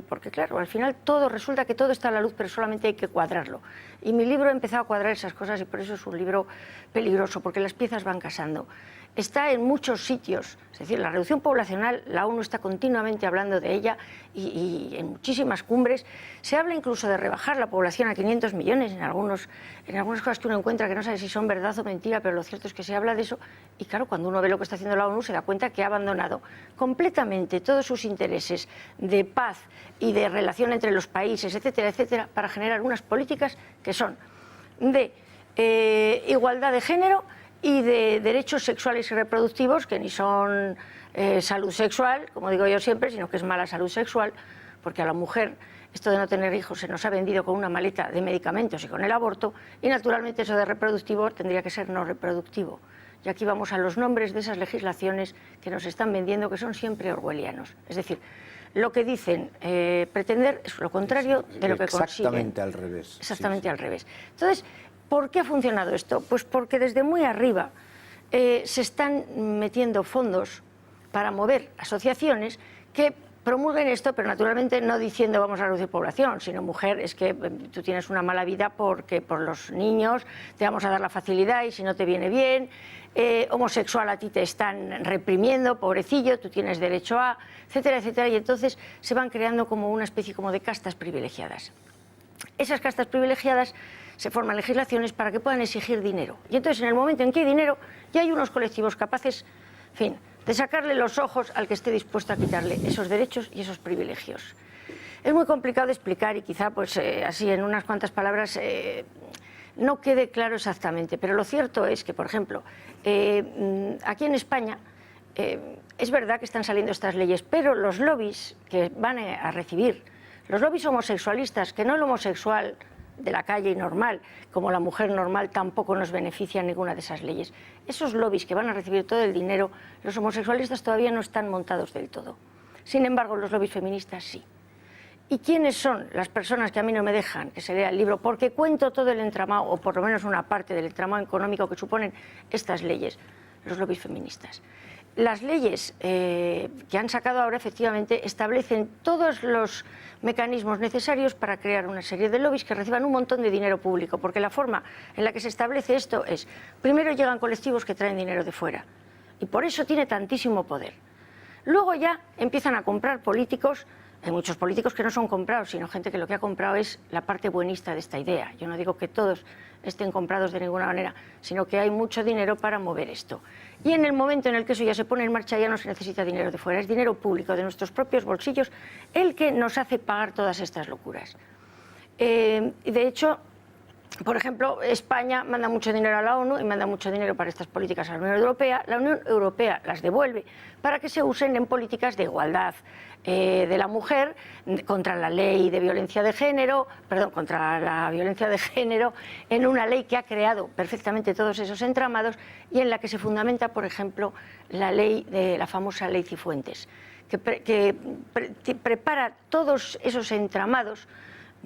porque claro, al final resulta que todo está a la luz, pero solamente hay que cuadrarlo. Y mi libro ha empezado a cuadrar esas cosas y por eso es un libro peligroso, porque las piezas van casando. Está en muchos sitios, es decir, la reducción poblacional, la ONU está continuamente hablando de ella y en muchísimas cumbres. Se habla incluso de rebajar la población a 500 millones en algunas cosas que uno encuentra que no sabe si son verdad o mentira, pero lo cierto es que se habla de eso. Y claro, cuando uno ve lo que está haciendo la ONU se da cuenta que ha abandonado completamente todos sus intereses de paz y de relación entre los países, etcétera, etcétera, para generar unas políticas que son de igualdad de género y de derechos sexuales y reproductivos, que ni son salud sexual, como digo yo siempre, sino que es mala salud sexual, porque a la mujer esto de no tener hijos se nos ha vendido con una maleta de medicamentos y con el aborto, y naturalmente eso de reproductivo tendría que ser no reproductivo. Y aquí vamos a los nombres de esas legislaciones que nos están vendiendo, que son siempre orwellianos. Es decir, lo que dicen pretender es lo contrario de lo que consiguen. Exactamente al revés. Exactamente al revés. Entonces, ¿por qué ha funcionado esto? Pues porque desde muy arriba se están metiendo fondos para mover asociaciones que promulguen esto, pero naturalmente no diciendo vamos a reducir población, sino mujer, es que tú tienes una mala vida porque por los niños te vamos a dar la facilidad y si no te viene bien, homosexual a ti te están reprimiendo, pobrecillo, tú tienes derecho a, etcétera, etcétera, y entonces se van creando como una especie como de castas privilegiadas. Esas castas privilegiadas se forman legislaciones para que puedan exigir dinero. Y entonces, en el momento en que hay dinero, ya hay unos colectivos capaces, en fin, de sacarle los ojos al que esté dispuesto a quitarle esos derechos y esos privilegios. Es muy complicado de explicar y quizá, pues, así en unas cuantas palabras no quede claro exactamente, pero lo cierto es que, por ejemplo, aquí en España es verdad que están saliendo estas leyes, pero los lobbies que van a recibir, los lobbies homosexualistas, que no el homosexual de la calle y normal, como la mujer normal, tampoco nos beneficia ninguna de esas leyes. Esos lobbies que van a recibir todo el dinero, los homosexualistas todavía no están montados del todo. Sin embargo, los lobbies feministas sí. ¿Y quiénes son las personas que a mí no me dejan que se lea el libro? Porque cuento todo el entramado, o por lo menos una parte del entramado económico que suponen estas leyes, los lobbies feministas. Las leyes que han sacado ahora efectivamente establecen todos los mecanismos necesarios para crear una serie de lobbies que reciban un montón de dinero público, porque la forma en la que se establece esto es, primero llegan colectivos que traen dinero de fuera, y por eso tiene tantísimo poder. Luego ya empiezan a comprar políticos. Hay muchos políticos que no son comprados, sino gente que lo que ha comprado es la parte buenista de esta idea. Yo no digo que todos estén comprados de ninguna manera, sino que hay mucho dinero para mover esto. Y en el momento en el que eso ya se pone en marcha, ya no se necesita dinero de fuera, es dinero público, de nuestros propios bolsillos, el que nos hace pagar todas estas locuras. De hecho, por ejemplo, España manda mucho dinero a la ONU y manda mucho dinero para estas políticas a la Unión Europea. La Unión Europea las devuelve para que se usen en políticas de igualdad de la mujer, contra la ley de violencia de género, contra la violencia de género, en una ley que ha creado perfectamente todos esos entramados y en la que se fundamenta, por ejemplo, la ley de la famosa ley Cifuentes, que prepara todos esos entramados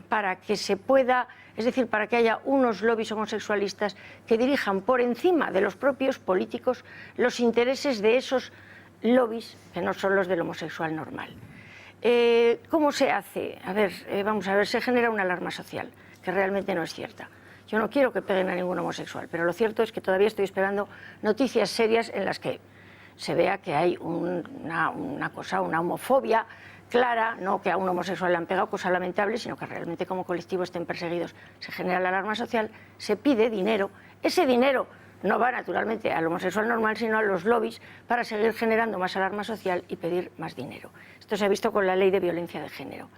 para que se pueda, es decir, para que haya unos lobbies homosexualistas que dirijan por encima de los propios políticos los intereses de esos lobbies que no son los del homosexual normal. ¿Cómo se hace? A ver, vamos a ver, se genera una alarma social, que realmente no es cierta. Yo no quiero que peguen a ningún homosexual, pero lo cierto es que todavía estoy esperando noticias serias en las que se vea que hay una homofobia clara, no que a un homosexual le han pegado, cosa lamentable, sino que realmente como colectivo estén perseguidos. Se genera la alarma social, se pide dinero, ese dinero no va naturalmente al homosexual normal, sino a los lobbies para seguir generando más alarma social y pedir más dinero. Esto se ha visto con la ley de violencia de género.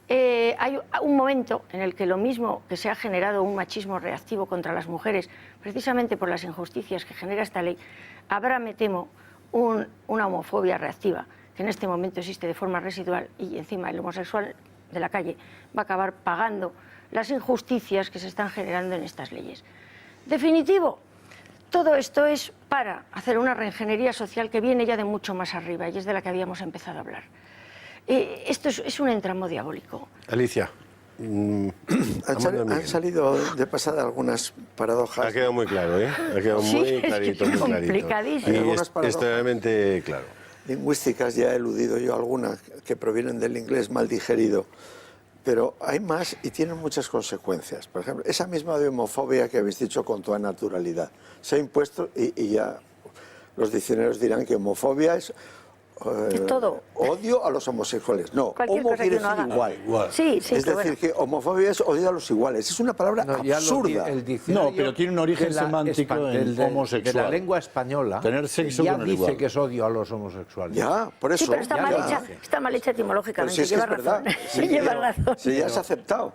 Hay un momento en el que lo mismo que se ha generado un machismo reactivo contra las mujeres, precisamente por las injusticias que genera esta ley, habrá, me temo, una homofobia reactiva, que en este momento existe de forma residual y encima el homosexual de la calle va a acabar pagando las injusticias que se están generando en estas leyes. Definitivo, todo esto es para hacer una reingeniería social que viene ya de mucho más arriba y es de la que habíamos empezado a hablar. Esto es un entramo diabólico. Alicia. Han salido de pasada algunas paradojas. Ha quedado muy claro, ¿eh? Ha quedado muy clarito, muy clarito. Complicadísimo. Y es extremadamente claro. Lingüísticas, ya he eludido yo algunas que provienen del inglés mal digerido, pero hay más y tienen muchas consecuencias. Por ejemplo, esa misma de homofobia que habéis dicho con toda naturalidad se ha impuesto y ya los diccionarios dirán que homofobia es todo. Odio a los homosexuales. No, Cualquier homo cosa que quiere uno decir haga. igual. Sí, sí, es decir, que homofobia es odio a los iguales. Es una palabra absurda. No, pero tiene un origen semántico en homosexual. De la lengua española, tener sexo ya con el dice igual. que es odio a los homosexuales. Ya, por eso. Sí, pero está mal hecha etimológicamente. Pero si es que lleva es verdad. razón. Sí, lleva razón. Sí, ya se ha aceptado.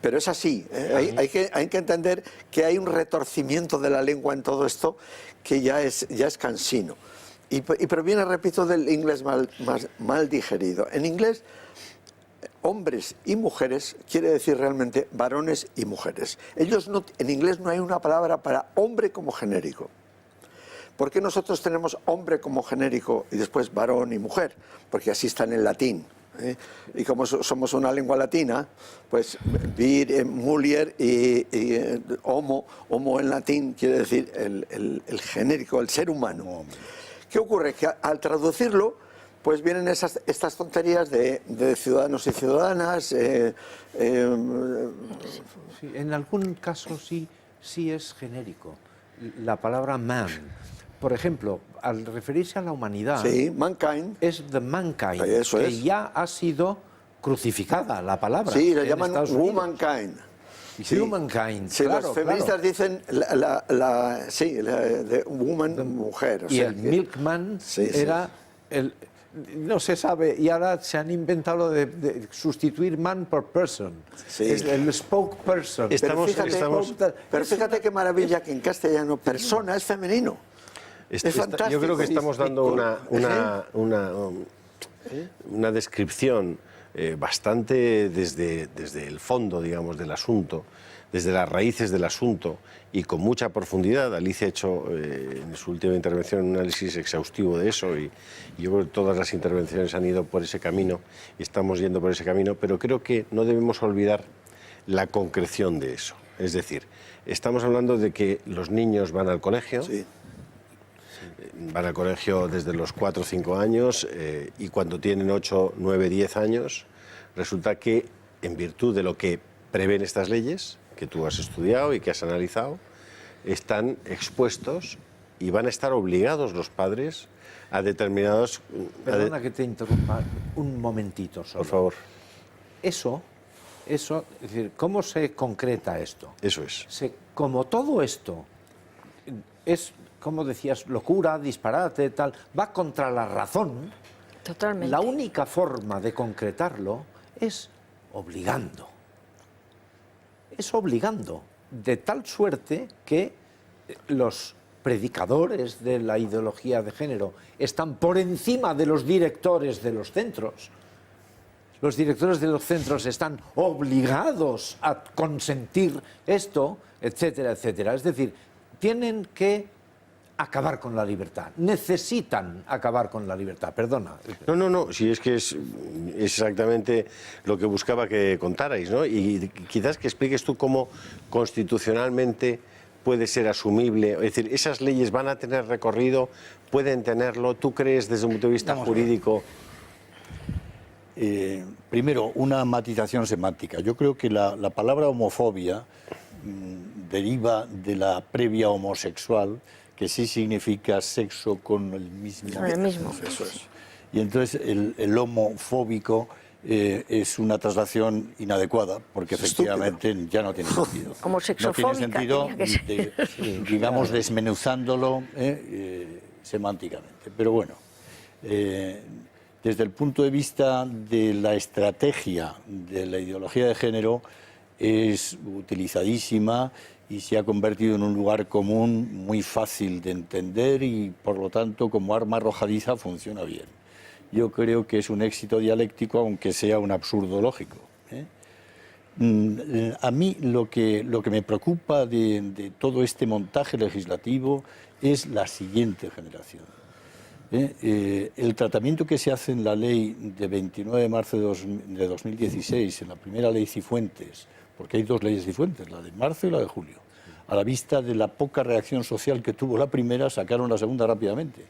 Pero es así. Hay que entender que hay un retorcimiento de la lengua en todo esto que ya es cansino. Y proviene, repito, del inglés mal digerido. En inglés, hombres y mujeres quiere decir realmente varones y mujeres. En inglés no hay una palabra para hombre como genérico. ¿Por qué nosotros tenemos hombre como genérico y después varón y mujer? Porque así está en el latín. Y como somos una lengua latina, pues vir, mulier y homo en latín quiere decir el genérico, el ser humano. ¿Qué ocurre? Que al traducirlo, pues vienen estas tonterías de ciudadanos y ciudadanas. Sí, en algún caso sí es genérico. La palabra man. Por ejemplo, al referirse a la humanidad, sí, mankind. Es the mankind, eso que es. Ya ha sido crucificada la palabra. Sí, la llaman womankind. Sí. Humankind, sí, claro, los feministas dicen de woman, mujer. O y sea, el milkman sí, era el... No se sabe, y ahora se han inventado lo de sustituir man por person. Sí. Es el spokesperson. Pero fíjate qué maravilla que en castellano persona es femenino. Es fantástico. Yo creo que estamos dando una descripción bastante desde el fondo, digamos, del asunto, desde las raíces del asunto y con mucha profundidad. Alicia ha hecho en su última intervención un análisis exhaustivo de eso y yo creo que todas las intervenciones han ido por ese camino y estamos yendo por ese camino, pero creo que no debemos olvidar la concreción de eso. Es decir, estamos hablando de que los niños van al colegio, Sí. van al colegio desde los 4 o 5 años y cuando tienen 8, 9, 10 años, resulta que en virtud de lo que prevén estas leyes, que tú has estudiado y que has analizado, están expuestos y van a estar obligados los padres a determinados... Perdona que te interrumpa un momentito solo. Por favor. Eso, es decir, ¿cómo se concreta esto? Eso es. Como todo esto es, como decías, locura, disparate, tal, va contra la razón. Totalmente. La única forma de concretarlo es obligando. Es obligando, de tal suerte que los predicadores de la ideología de género están por encima de los directores de los centros. Los directores de los centros están obligados a consentir esto, etcétera, etcétera. Es decir, tienen que acabar con la libertad. Necesitan acabar con la libertad. Perdona. No, si es que es exactamente lo que buscaba que contarais, ¿no? Y quizás que expliques tú cómo constitucionalmente puede ser asumible. Es decir, esas leyes van a tener recorrido, pueden tenerlo. ¿Tú crees desde un punto de vista jurídico? Primero, una matización semántica. Yo creo que la palabra homofobia deriva de la previa homosexual, que sí significa sexo con el mismo. Con el mismo. Eso es. Y entonces el homofóbico es una traslación inadecuada, porque efectivamente ya no tiene sentido. Como sexofóbica. No tiene sentido, digamos, desmenuzándolo semánticamente. Pero bueno, desde el punto de vista de la estrategia de la ideología de género, es utilizadísima y se ha convertido en un lugar común muy fácil de entender y, por lo tanto, como arma arrojadiza funciona bien. Yo creo que es un éxito dialéctico, aunque sea un absurdo lógico. A mí lo que me preocupa de todo este montaje legislativo es la siguiente generación. El tratamiento que se hace en la ley de 29 de marzo de 2016, en la primera ley Cifuentes, porque hay dos leyes Cifuentes, la de marzo y la de julio. A la vista de la poca reacción social que tuvo la primera, sacaron la segunda rápidamente,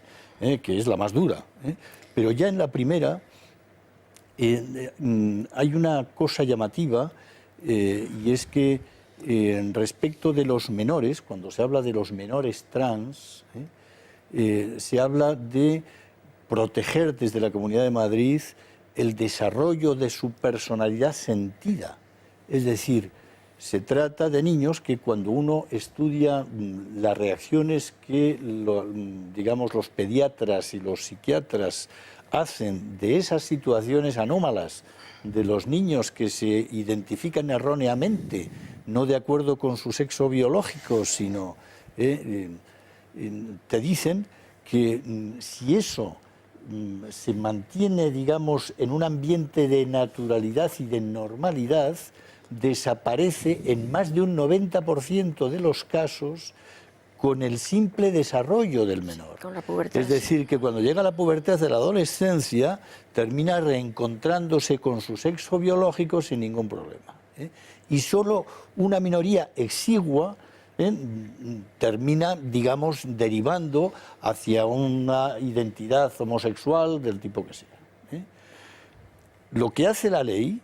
que es la más dura. Pero ya en la primera hay una cosa llamativa, y es que respecto de los menores, cuando se habla de los menores trans, se habla de proteger desde la Comunidad de Madrid el desarrollo de su personalidad sentida. Es decir, se trata de niños que cuando uno estudia las reacciones que digamos, los pediatras y los psiquiatras hacen de esas situaciones anómalas de los niños que se identifican erróneamente, no de acuerdo con su sexo biológico, sino te dicen que si eso se mantiene, digamos, en un ambiente de naturalidad y de normalidad, desaparece en más de un 90% de los casos con el simple desarrollo del menor. Con la pubertad. Es decir, que cuando llega la pubertad de la adolescencia, termina reencontrándose con su sexo biológico sin ningún problema. Y solo una minoría exigua termina, digamos, derivando hacia una identidad homosexual del tipo que sea. Lo que hace la ley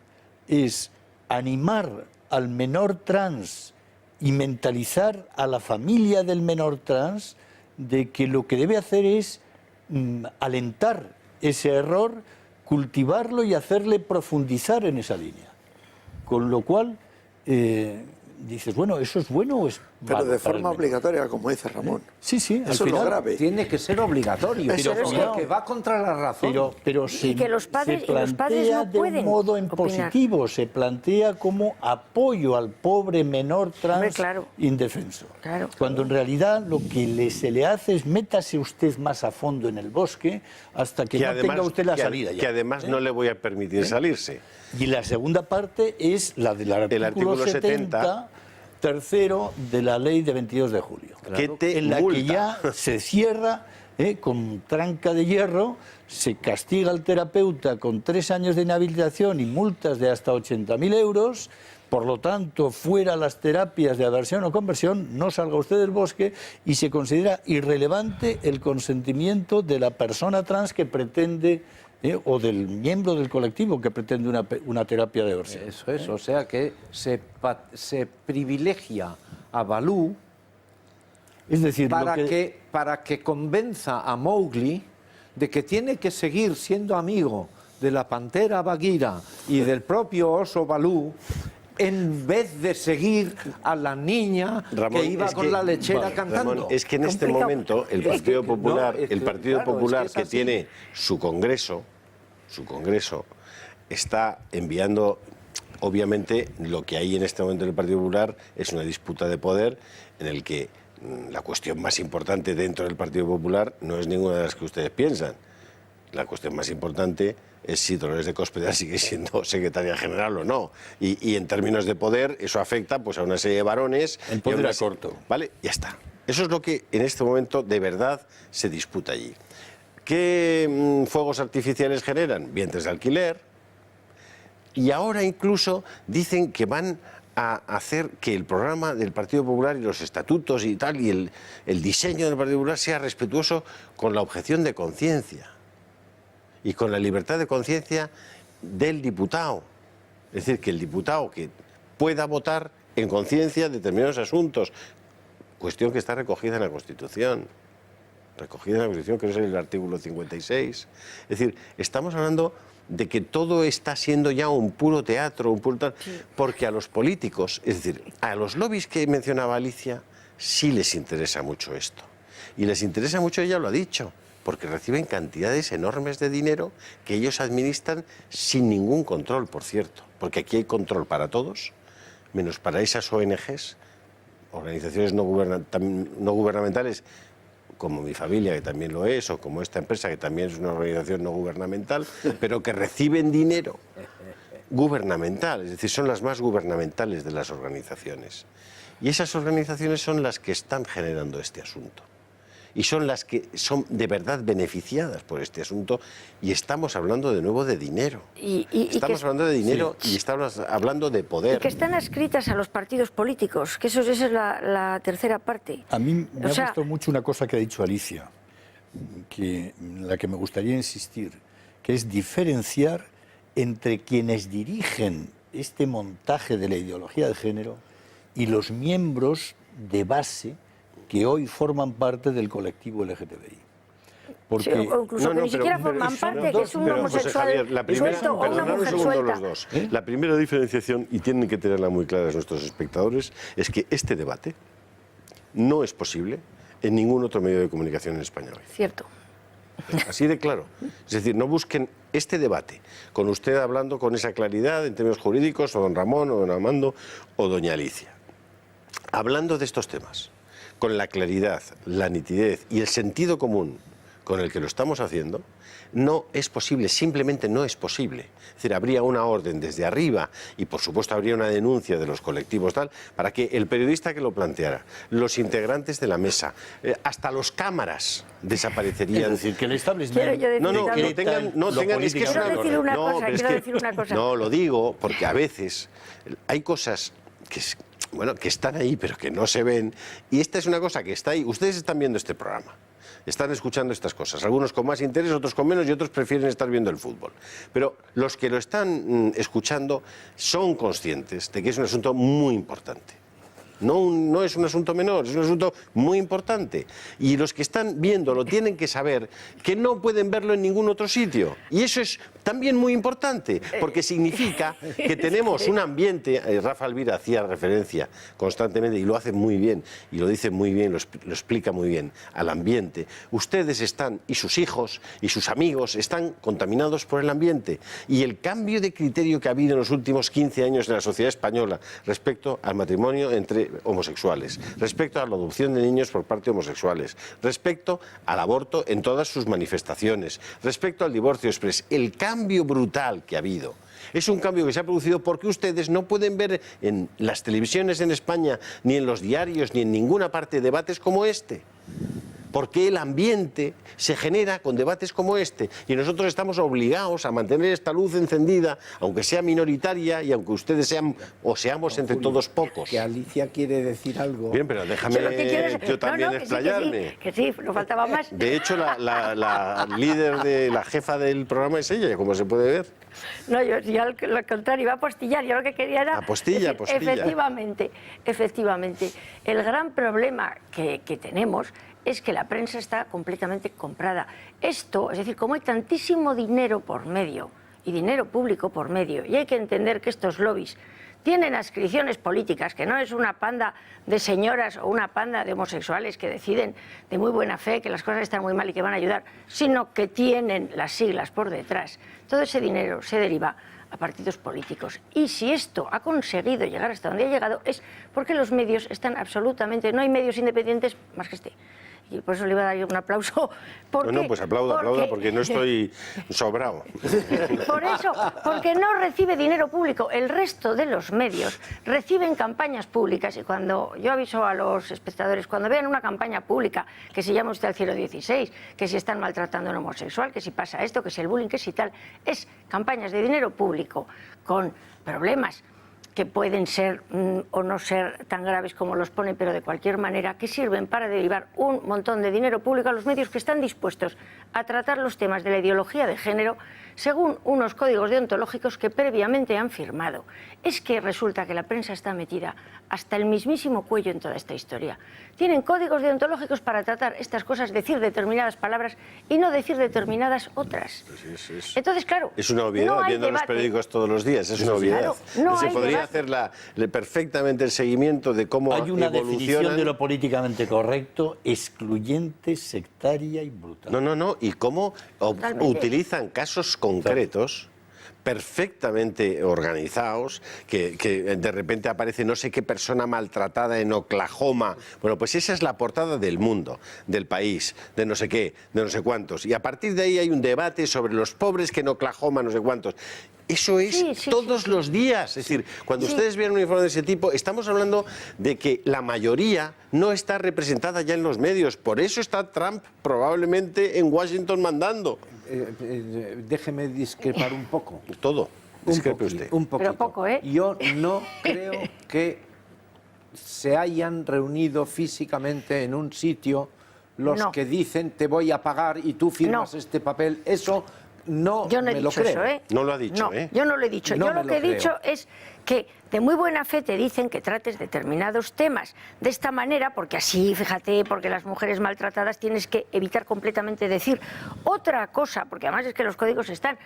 es animar al menor trans y mentalizar a la familia del menor trans de que lo que debe hacer es alentar ese error, cultivarlo y hacerle profundizar en esa línea. Con lo cual, dices, bueno, ¿eso es bueno Pero de para el forma menor. obligatoria, como dice Ramón. Sí, sí, al Eso es lo final. grave. Tiene que ser obligatorio, Eso pero es porque va contra la razón. Pero Y que los padres- se y los padres plantea no de pueden un modo en opinar. positivo, se plantea como apoyo al pobre menor trans Hombre, claro. indefenso. Claro. Cuando en realidad lo que se le hace es métase usted más a fondo en el bosque hasta que no tenga usted la salida ya. Que además no le voy a permitir salirse. Y la segunda parte es la del artículo, artículo 70, tercero de la ley de 22 de julio. Que te en la multa. que ya se cierra con tranca de hierro, se castiga al terapeuta con 3 años de inhabilitación y multas de hasta 80.000 euros. Por lo tanto, fuera las terapias de aversión o conversión, no salga usted del bosque y se considera irrelevante el consentimiento de la persona trans que pretende o del miembro del colectivo que pretende una terapia de aversión. Eso es, o sea que se privilegia a Balú Es decir, para que convenza a Mowgli de que tiene que seguir siendo amigo de la pantera Bagheera y del propio oso Balú, en vez de seguir a la niña Ramón, que iba es con que- la lechera Vale, cantando. Ramón, es que en este Complicado. momento el Partido Popular, no, es que, el Partido claro, Popular es que que es así. tiene su congreso, está enviando, obviamente, lo que hay en este momento en el Partido Popular es una disputa de poder en el que la cuestión más importante dentro del Partido Popular no es ninguna de las que ustedes piensan. La cuestión más importante es si Dolores de Cospedal sigue siendo secretaria general o no. Y en términos de poder, eso afecta pues, a una serie de varones. El poder y a una a corto. ¿Vale? Ya está. Eso es lo que en este momento de verdad se disputa allí. ¿Qué fuegos artificiales generan? Vientres de alquiler. Y ahora incluso dicen que van a hacer que el programa del Partido Popular y los estatutos y tal, y el diseño del Partido Popular sea respetuoso con la objeción de conciencia y con la libertad de conciencia del diputado. Es decir, que el diputado que pueda votar en conciencia determinados asuntos, cuestión que está recogida en la Constitución, que es el artículo 56. Es decir, estamos hablando de que todo está siendo ya un puro teatro, porque a los políticos, es decir, a los lobbies que mencionaba Alicia, sí les interesa mucho esto. Y les interesa mucho, ella lo ha dicho, porque reciben cantidades enormes de dinero que ellos administran sin ningún control, por cierto, porque aquí hay control para todos, menos para esas ONGs, organizaciones no gubernamentales, como mi familia, que también lo es, o como esta empresa, que también es una organización no gubernamental, pero que reciben dinero gubernamental, es decir, son las más gubernamentales de las organizaciones. Y esas organizaciones son las que están generando este asunto. Y son las que son de verdad beneficiadas por este asunto, y estamos hablando de nuevo de dinero. Estamos hablando de dinero y estamos hablando de poder. Y que están adscritas a los partidos políticos, que esa es la tercera parte. A mí me O sea, ha gustado mucho una cosa que ha dicho Alicia, la que me gustaría insistir, que es diferenciar entre quienes dirigen este montaje de la ideología de género y los miembros de base que hoy forman parte del colectivo LGTBI. Porque, sí, o incluso que ni siquiera forman parte, que es un homosexual Javier, la primera, suelto o una perdonad un mujer segundo suelta. los dos. La primera diferenciación, y tienen que tenerla muy clara nuestros espectadores, es que este debate no es posible en ningún otro medio de comunicación en español. Cierto. Así de claro. Es decir, no busquen este debate con usted hablando con esa claridad en términos jurídicos, o don Ramón, o don Armando, o doña Alicia. Hablando de estos temas, con la claridad, la nitidez y el sentido común con el que lo estamos haciendo, no es posible, simplemente no es posible. Es decir, habría una orden desde arriba y por supuesto habría una denuncia de los colectivos tal, para que el periodista que lo planteara, los integrantes de la mesa, hasta los cámaras desaparecerían. es decir, que el establishment... Quiero yo decir No, que no tengan, es que es Quiero una decir una cosa, pero es quiero que- decir una cosa. No, lo digo porque a veces hay cosas que que están ahí pero que no se ven, y esta es una cosa que está ahí. Ustedes están viendo este programa, están escuchando estas cosas, algunos con más interés, otros con menos, y otros prefieren estar viendo el fútbol. Pero los que lo están escuchando son conscientes de que es un asunto muy importante. No es un asunto menor, es un asunto muy importante. Y los que están viéndolo tienen que saber que no pueden verlo en ningún otro sitio. Y eso es también muy importante, porque significa que tenemos un ambiente, Rafa Elvira hacía referencia constantemente, y lo hace muy bien, y lo dice muy bien, lo explica muy bien, al ambiente. Ustedes están, y sus hijos, y sus amigos, están contaminados por el ambiente. Y el cambio de criterio que ha habido en los últimos 15 años en la sociedad española respecto al matrimonio entre homosexuales, respecto a la adopción de niños por parte de homosexuales, respecto al aborto en todas sus manifestaciones, respecto al divorcio express, el cambio brutal que ha habido. Es un cambio que se ha producido porque ustedes no pueden ver en las televisiones en España, ni en los diarios, ni en ninguna parte debates como este. Porque el ambiente se genera con debates como este y nosotros estamos obligados a mantener esta luz encendida, aunque sea minoritaria y aunque ustedes sean o seamos entre todos pocos. Que Alicia quiere decir algo. Bien, pero déjame yo también explayarme. Que sí, no faltaba más. De hecho, la líder de la jefa del programa es ella, como se puede ver. No, yo al contrario, iba a apostillar. Yo lo que quería era... Apostilla. Efectivamente. El gran problema que tenemos es que la prensa está completamente comprada. Esto, es decir, como hay tantísimo dinero por medio, y dinero público por medio, y hay que entender que estos lobbies tienen adscripciones políticas, que no es una panda de señoras o una panda de homosexuales que deciden de muy buena fe que las cosas están muy mal y que van a ayudar, sino que tienen las siglas por detrás. Todo ese dinero se deriva a partidos políticos. Y si esto ha conseguido llegar hasta donde ha llegado es porque los medios están absolutamente... No hay medios independientes más que este. Y por eso le iba a dar yo un aplauso. No, pues aplauda, porque no estoy sobrado. Por eso, porque no recibe dinero público. El resto de los medios reciben campañas públicas y cuando yo aviso a los espectadores, cuando vean una campaña pública que se llama usted al cielo 16, que si están maltratando a un homosexual, que si pasa esto, que si el bullying, que si tal, es campañas de dinero público con problemas que pueden ser o no ser tan graves como los ponen, pero de cualquier manera, que sirven para derivar un montón de dinero público a los medios que están dispuestos a tratar los temas de la ideología de género según unos códigos deontológicos que previamente han firmado. Es que resulta que la prensa está metida hasta el mismísimo cuello en toda esta historia. Tienen códigos deontológicos para tratar estas cosas, decir determinadas palabras y no decir determinadas otras. Entonces, claro, es una obviedad, no viendo los periódicos todos los días, es una obviedad. Claro, se podría hacer perfectamente el seguimiento de cómo hay una evolucionan. Definición de lo políticamente correcto, excluyente, sectaria y brutal. No, y cómo utilizan casos concretos perfectamente organizados, que de repente aparece no sé qué persona maltratada en Oklahoma. Bueno, pues esa es la portada del Mundo, del País, de no sé qué, de no sé cuántos. Y a partir de ahí hay un debate sobre los pobres que en Oklahoma no sé cuántos. Eso es todos los días. Es decir, cuando ustedes vean un informe de ese tipo, estamos hablando de que la mayoría no está representada ya en los medios. Por eso está Trump probablemente en Washington mandando. Déjeme discrepar un poco. Todo. Discrepe usted. Un poquito. Pero poco, ¿eh? Yo no creo que se hayan reunido físicamente en un sitio los que dicen te voy a pagar y tú firmas este papel. Eso no yo no he me dicho lo creo. eso, ¿eh? No lo ha dicho, no, yo no lo he dicho. No yo lo que he dicho es que de muy buena fe te dicen que trates determinados temas de esta manera, porque así, fíjate, porque las mujeres maltratadas tienes que evitar completamente decir otra cosa, porque además es que los códigos están,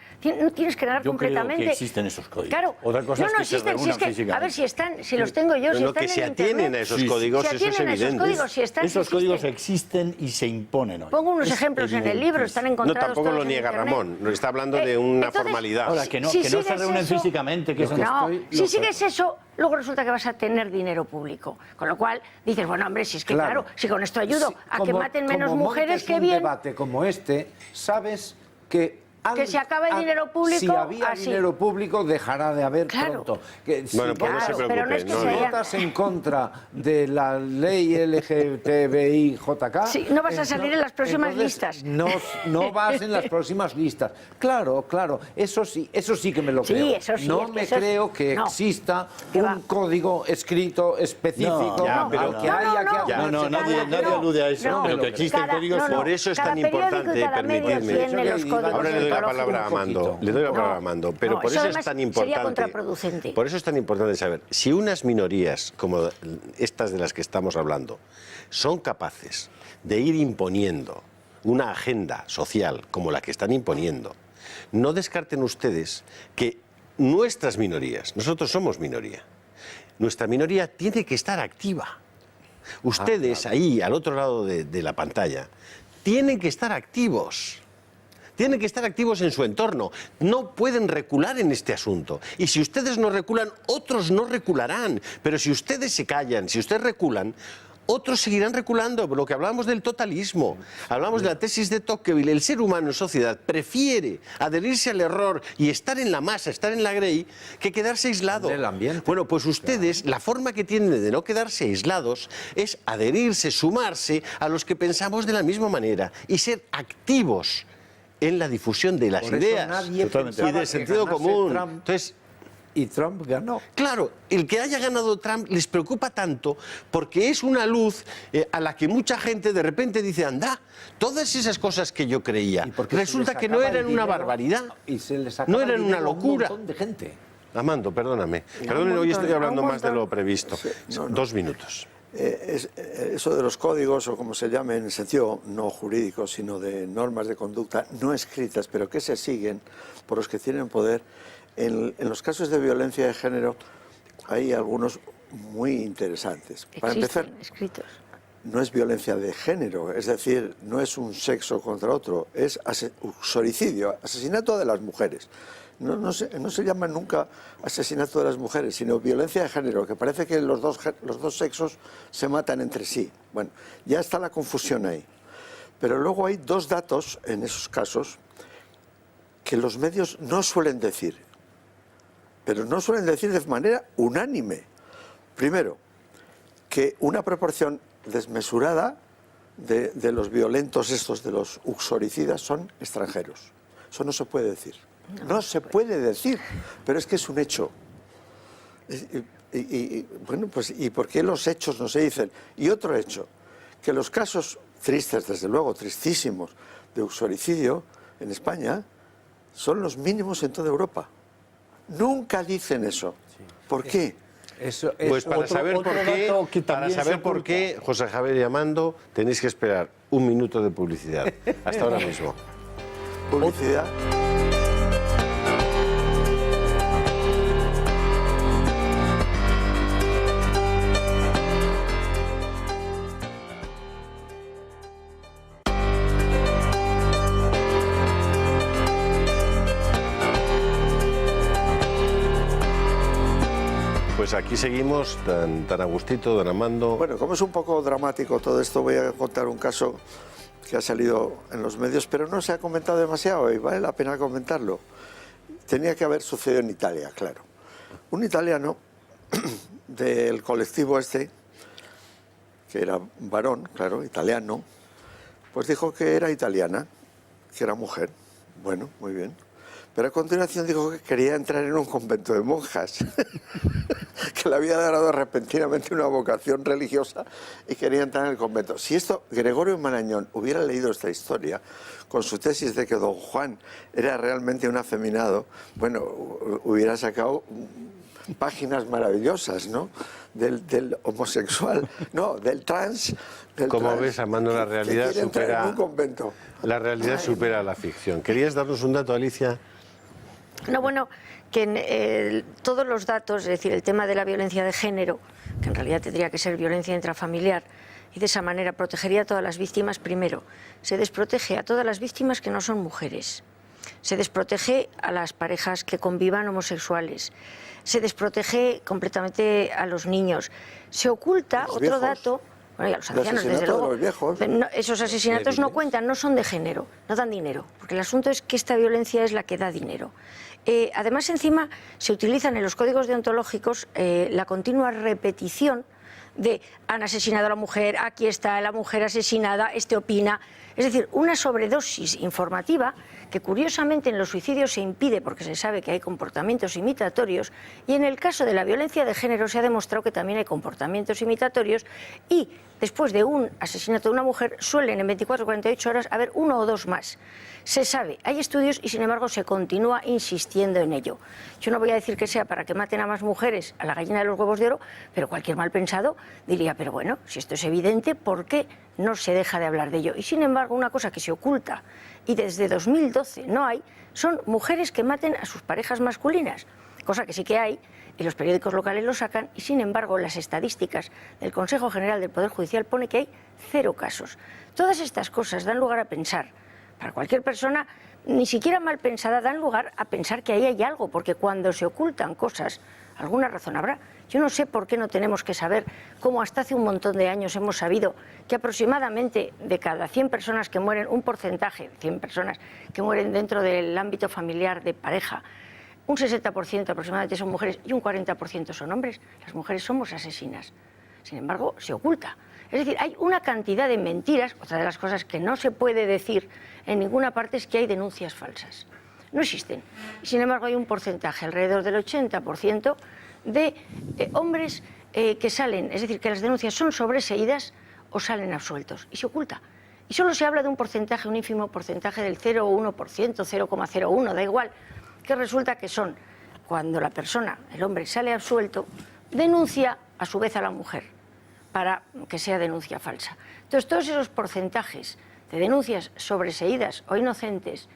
no tienes que negar completamente. Creo que existen esos códigos. Claro, otra cosa es que existen, se reúnan a ver si están, si los tengo yo, si están que se en atienen internet, a esos códigos, si eso es evidente. esos códigos, si están, esos códigos existen y se imponen hoy. Pongo unos ejemplos en el libro, están encontrados. No, tampoco todos lo niega en internet. Ramón, lo está hablando de una formalidad. Ahora, que no si se sigues reúnen eso, físicamente. Que eso no, si sigues eso, luego resulta que vas a tener dinero público. Con lo cual dices, bueno, hombre, si es que claro, si con esto ayudo a que maten menos mujeres, que bien. Un debate como este, sabes que se acabe el dinero público. Si había dinero público, dejará de haber pronto. Bueno, pues no se preocupe. Pero no es que si votas en contra de la ley LGTBI-JK... Sí, no vas a salir en las próximas listas. No vas en las próximas listas. Claro, eso sí que me lo creo. Eso sí, no me creo que exista un código escrito específico pero que haya que... nadie alude a eso, pero que existen códigos... Por eso es tan importante, permitidme. Ahora le doy la palabra a Amando. Le doy la palabra a Amando. Pero No, por eso eso es además tan sería importante. contraproducente. Por eso es tan importante saber si unas minorías como estas de las que estamos hablando son capaces de ir imponiendo una agenda social como la que están imponiendo, no descarten ustedes que nuestras minorías, nosotros somos minoría, nuestra minoría tiene que estar activa. Ustedes ahí, al otro lado de la pantalla, tienen que estar activos. Tienen que estar activos en su entorno. No pueden recular en este asunto. Y si ustedes no reculan, otros no recularán. Pero si ustedes se callan, si ustedes reculan, otros seguirán reculando. Lo que hablamos del totalismo, hablamos de la tesis de Tocqueville. El ser humano en sociedad prefiere adherirse al error y estar en la masa, estar en la grey, que quedarse aislado. Del ambiente. Bueno, pues ustedes, la forma que tienen de no quedarse aislados es adherirse, sumarse a los que pensamos de la misma manera y ser activos en la difusión de las Por eso ideas nadie y pensaba del que sentido ganase común. Trump. Entonces, Y Trump ganó. claro, el que haya ganado Trump les preocupa tanto porque es una luz a la que mucha gente de repente dice, anda, todas esas cosas que yo creía, Y porque resulta se les que no acaba eran el una dinero, barbaridad, y se les acaba no el eran una dinero a un locura. montón de gente. Amando, perdóname. Perdóname, hoy estoy hablando un más de montón. lo previsto. no, no. 2 minutos. Eso de los códigos, o como se llame en sentido no jurídico, sino de normas de conducta no escritas, pero que se siguen por los que tienen poder, en los casos de violencia de género hay algunos muy interesantes. Para empezar, Existen escritos. no es violencia de género, es decir, no es un sexo contra otro, es uxoricidio, asesinato de las mujeres. No se llama nunca asesinato de las mujeres, sino violencia de género, que parece que los dos sexos se matan entre sí. Bueno, ya está la confusión ahí. Pero luego hay 2 datos en esos casos que los medios no suelen decir, pero no suelen decir de manera unánime. Primero, que una proporción desmesurada de los violentos estos, de los uxoricidas, son extranjeros. Eso no se puede decir. No se puede decir, pero es que es un hecho. Bueno, pues, ¿y por qué los hechos no se dicen? Y otro hecho, que los casos tristes, desde luego, tristísimos, de uxoricidio en España, son los mínimos en toda Europa. Nunca dicen eso. ¿Por qué? Pues para saber por qué, José Javier y Amando, tenéis que esperar 1 minuto de publicidad. Hasta ahora mismo. Publicidad. Pues aquí seguimos, tan a gustito, don Amando. Bueno, como es un poco dramático todo esto, voy a contar un caso que ha salido en los medios, pero no se ha comentado demasiado y vale la pena comentarlo. Tenía que haber sucedido en Italia, claro. Un italiano del colectivo este, que era varón, claro, italiano, pues dijo que era italiana, que era mujer. Bueno, muy bien. Pero a continuación dijo que quería entrar en un convento de monjas, que le había dado repentinamente una vocación religiosa y quería entrar en el convento. Si esto, Gregorio Marañón hubiera leído esta historia con su tesis de que don Juan era realmente un afeminado, bueno, hubiera sacado páginas maravillosas, ¿no? Del homosexual, no, del trans. Como ves, Amando, la realidad supera un convento. La realidad supera la ficción. ¿Querías darnos un dato, Alicia? No, bueno, que todos los datos, es decir, el tema de la violencia de género, que en realidad tendría que ser violencia intrafamiliar, y de esa manera protegería a todas las víctimas. Primero, se desprotege a todas las víctimas que no son mujeres, se desprotege a las parejas que convivan homosexuales, se desprotege completamente a los niños, se oculta Los otro viejos. dato. Bueno, y a los ancianos, asesinato desde luego. de los viejos. No, esos asesinatos no cuentan, no son de género, no dan dinero, porque el asunto es que esta violencia es la que da dinero. Además, encima, se utilizan en los códigos deontológicos la continua repetición de han asesinado a la mujer, aquí está la mujer asesinada, este opina. Es decir, una sobredosis informativa que curiosamente en los suicidios se impide porque se sabe que hay comportamientos imitatorios, y en el caso de la violencia de género se ha demostrado que también hay comportamientos imitatorios, y después de un asesinato de una mujer suelen en 24 o 48 horas haber 1 o 2 más. Se sabe, hay estudios y sin embargo se continúa insistiendo en ello. Yo no voy a decir que sea para que maten a más mujeres, a la gallina de los huevos de oro, pero cualquier mal pensado diría, pero bueno, si esto es evidente, ¿por qué no se deja de hablar de ello? Y sin embargo, una cosa que se oculta y desde 2012 no hay, son mujeres que maten a sus parejas masculinas, cosa que sí que hay, y los periódicos locales lo sacan, y sin embargo las estadísticas del Consejo General del Poder Judicial pone que hay 0 casos. Todas estas cosas dan lugar a pensar, para cualquier persona, ni siquiera mal pensada, dan lugar a pensar que ahí hay algo, porque cuando se ocultan cosas, alguna razón habrá. Yo no sé por qué no tenemos que saber cómo hasta hace un montón de años hemos sabido que aproximadamente de cada 100 personas que mueren, un porcentaje, 100 personas que mueren dentro del ámbito familiar de pareja, un 60% aproximadamente son mujeres y un 40% son hombres. Las mujeres somos asesinas. Sin embargo, se oculta. Es decir, hay una cantidad de mentiras. Otra de las cosas que no se puede decir en ninguna parte es que hay denuncias falsas. No existen. Sin embargo, hay un porcentaje, alrededor del 80%, de hombres que salen, es decir, que las denuncias son sobreseídas o salen absueltos. Y se oculta. Y solo se habla de un porcentaje, un ínfimo porcentaje del 0,1%, 0,01%, da igual, que resulta que son cuando la persona, el hombre, sale absuelto, denuncia a su vez a la mujer para que sea denuncia falsa. Entonces, todos esos porcentajes de denuncias sobreseídas o inocentes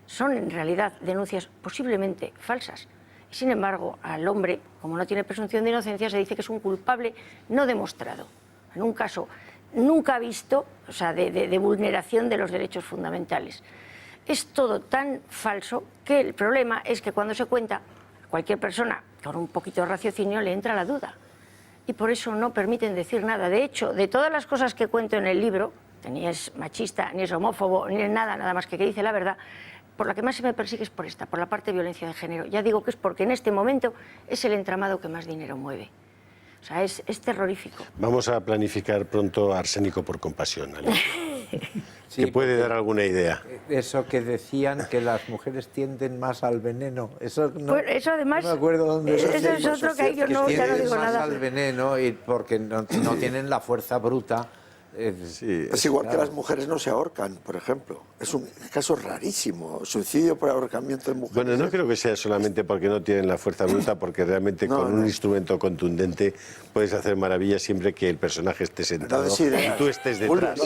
son en realidad denuncias posiblemente falsas. Y sin embargo, al hombre, como no tiene presunción de inocencia, se dice que es un culpable no demostrado. En un caso nunca visto, o sea, de vulneración de los derechos fundamentales. Es todo tan falso que el problema es que cuando se cuenta, cualquier persona con un poquito de raciocinio le entra la duda. Y por eso no permiten decir nada. De hecho, de todas las cosas que cuento en el libro, ni es machista, ni es homófobo, ni es nada más que dice la verdad, por la que más se me persigue es por esta, por la parte de violencia de género. Ya digo que es porque en este momento es el entramado que más dinero mueve. O sea, es terrorífico. Vamos a planificar pronto Arsénico por compasión, Ali. Sí, que puede dar alguna idea. Eso que decían que las mujeres tienden más al veneno. Eso, no, pues eso además, no me acuerdo dónde eso es otro que yo no, ya no digo más nada. al veneno y porque no tienen la fuerza bruta. Sí, es igual que las mujeres no se ahorcan, por ejemplo. Es un caso rarísimo. Suicidio por ahorcamiento de mujeres. Bueno, no creo que sea solamente porque no tienen la fuerza bruta, porque realmente con un instrumento contundente puedes hacer maravillas siempre que el personaje esté sentado y tú estés detrás.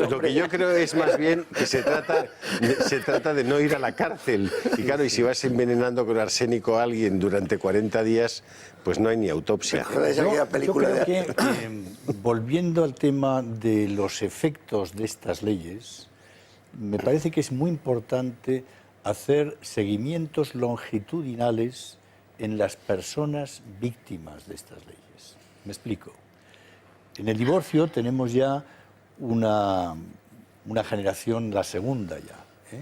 Lo que yo creo es más bien que se trata de no ir a la cárcel. Y claro, y si vas envenenando con arsénico a alguien durante 40 días, pues no hay ni autopsia. Yo creo que, volviendo al tema de los efectos de estas leyes, me parece que es muy importante hacer seguimientos longitudinales en las personas víctimas de estas leyes. Me explico. En el divorcio tenemos ya una generación, la segunda ya.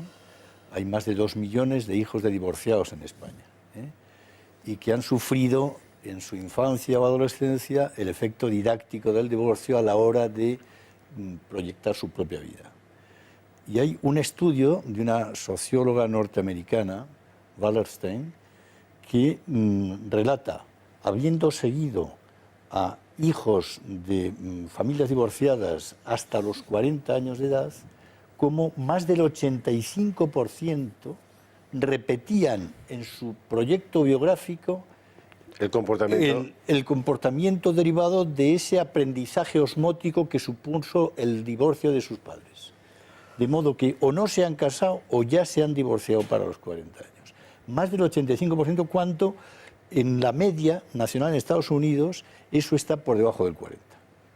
Hay más de 2 millones de hijos de divorciados en España, y que han sufrido en su infancia o adolescencia el efecto didáctico del divorcio a la hora de proyectar su propia vida. Y hay un estudio de una socióloga norteamericana, Wallerstein, que relata, habiendo seguido a hijos de familias divorciadas hasta los 40 años de edad, como más del 85% repetían en su proyecto biográfico el comportamiento derivado de ese aprendizaje osmótico que supuso el divorcio de sus padres. De modo que o no se han casado o ya se han divorciado para los 40 años. Más del 85%, cuanto en la media nacional en Estados Unidos eso está por debajo del 40%.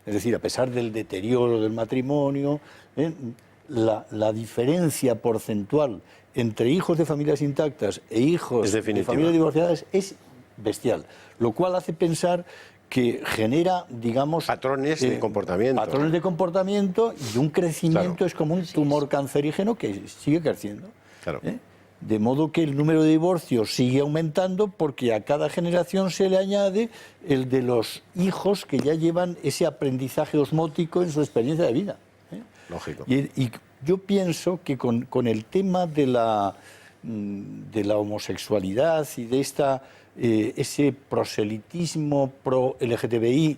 Es decir, a pesar del deterioro del matrimonio, la diferencia porcentual entre hijos de familias intactas e hijos de familias divorciadas es bestial, lo cual hace pensar que genera, digamos... patrones de comportamiento. Patrones de comportamiento y un crecimiento, es como un tumor cancerígeno que sigue creciendo. Claro. De modo que el número de divorcios sigue aumentando porque a cada generación se le añade el de los hijos que ya llevan ese aprendizaje osmótico en su experiencia de vida. Lógico. Y yo pienso que con el tema de la homosexualidad y de ese proselitismo pro-LGTBI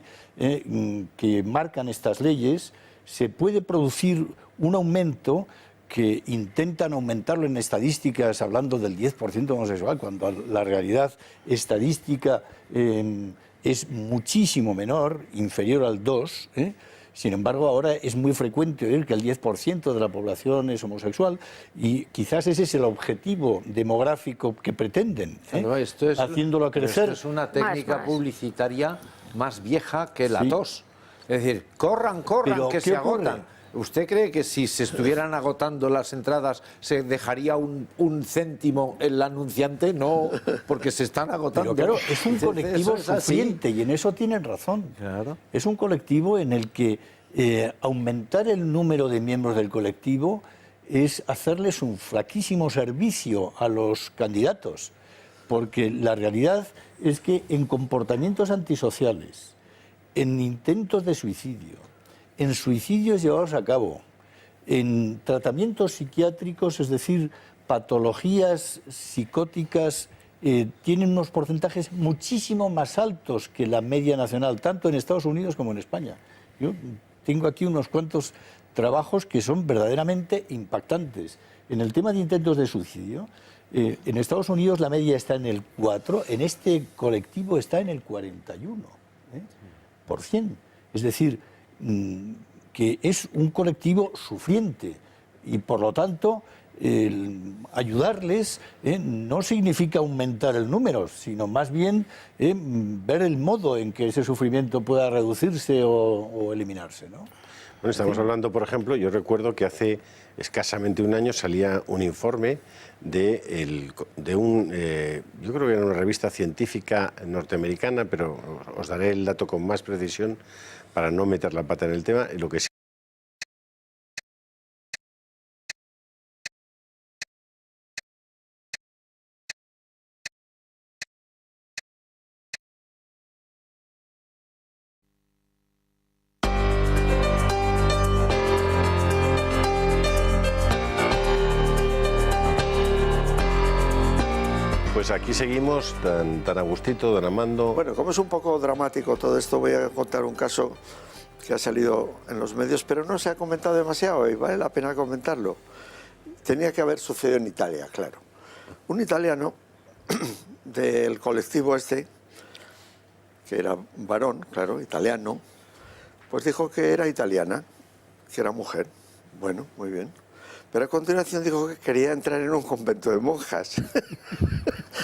que marcan estas leyes, se puede producir un aumento que intentan aumentarlo en estadísticas hablando del 10% homosexual, cuando la realidad estadística es muchísimo menor, inferior al 2%. Sin embargo, ahora es muy frecuente oír que el 10% de la población es homosexual y quizás ese es el objetivo demográfico que pretenden, haciéndolo crecer. Esto es una técnica publicitaria más vieja que la tos. Es decir, corran, Pero, que se agotan. ¿Usted cree que si se estuvieran agotando las entradas se dejaría un céntimo el anunciante? No, porque se están agotando. Pero claro, es un colectivo sufriente y en eso tienen razón. Claro. Es un colectivo en el que aumentar el número de miembros del colectivo es hacerles un flaquísimo servicio a los candidatos, porque la realidad es que en comportamientos antisociales, en intentos de suicidio, en suicidios llevados a cabo, en tratamientos psiquiátricos, es decir, patologías psicóticas, tienen unos porcentajes muchísimo más altos que la media nacional, tanto en Estados Unidos como en España. Yo tengo aquí unos cuantos trabajos que son verdaderamente impactantes. En el tema de intentos de suicidio, en Estados Unidos la media está en el 4%, en este colectivo está en el 41%. Es decir, que es un colectivo sufriente y por lo tanto ayudarles no significa aumentar el número, sino más bien ver el modo en que ese sufrimiento pueda reducirse o eliminarse, ¿no? Bueno, estamos hablando, por ejemplo, yo recuerdo que hace escasamente un año salía un informe de yo creo que era una revista científica norteamericana, pero os daré el dato con más precisión para no meter la pata en el tema. Lo que sí pues aquí seguimos, tan a gustito, don Armando. Bueno, como es un poco dramático todo esto, voy a contar un caso que ha salido en los medios, pero no se ha comentado demasiado y vale la pena comentarlo. Tenía que haber sucedido en Italia, claro. Un italiano del colectivo este, que era varón, claro, italiano, pues dijo que era italiana, que era mujer. Bueno, muy bien. Pero a continuación dijo que quería entrar en un convento de monjas,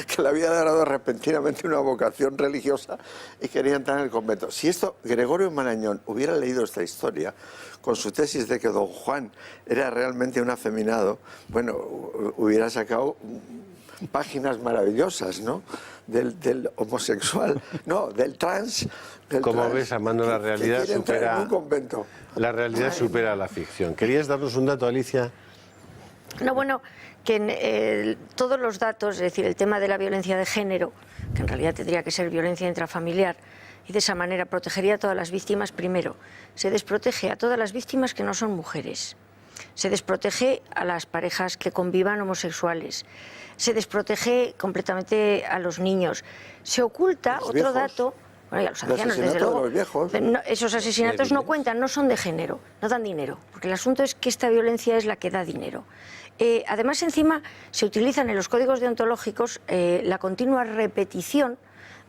que le había dado repentinamente una vocación religiosa y quería entrar en el convento. Si Gregorio Marañón hubiera leído esta historia con su tesis de que don Juan era realmente un afeminado, bueno, hubiera sacado páginas maravillosas, ¿no? Del homosexual, no, del trans. Como ves, Armando, la realidad supera un convento. La realidad supera la ficción. ¿Querías darnos un dato, Alicia? No, bueno, que todos los datos, es decir, el tema de la violencia de género, que en realidad tendría que ser violencia intrafamiliar, y de esa manera protegería a todas las víctimas. Primero, se desprotege a todas las víctimas que no son mujeres, se desprotege a las parejas que convivan homosexuales, se desprotege completamente a los niños, se oculta otro viejos. Dato. Bueno, y a los ancianos, desde luego. De los viejos. No, esos asesinatos no cuentan, no son de género, no dan dinero, porque el asunto es que esta violencia es la que da dinero. Además, encima, se utilizan en los códigos deontológicos la continua repetición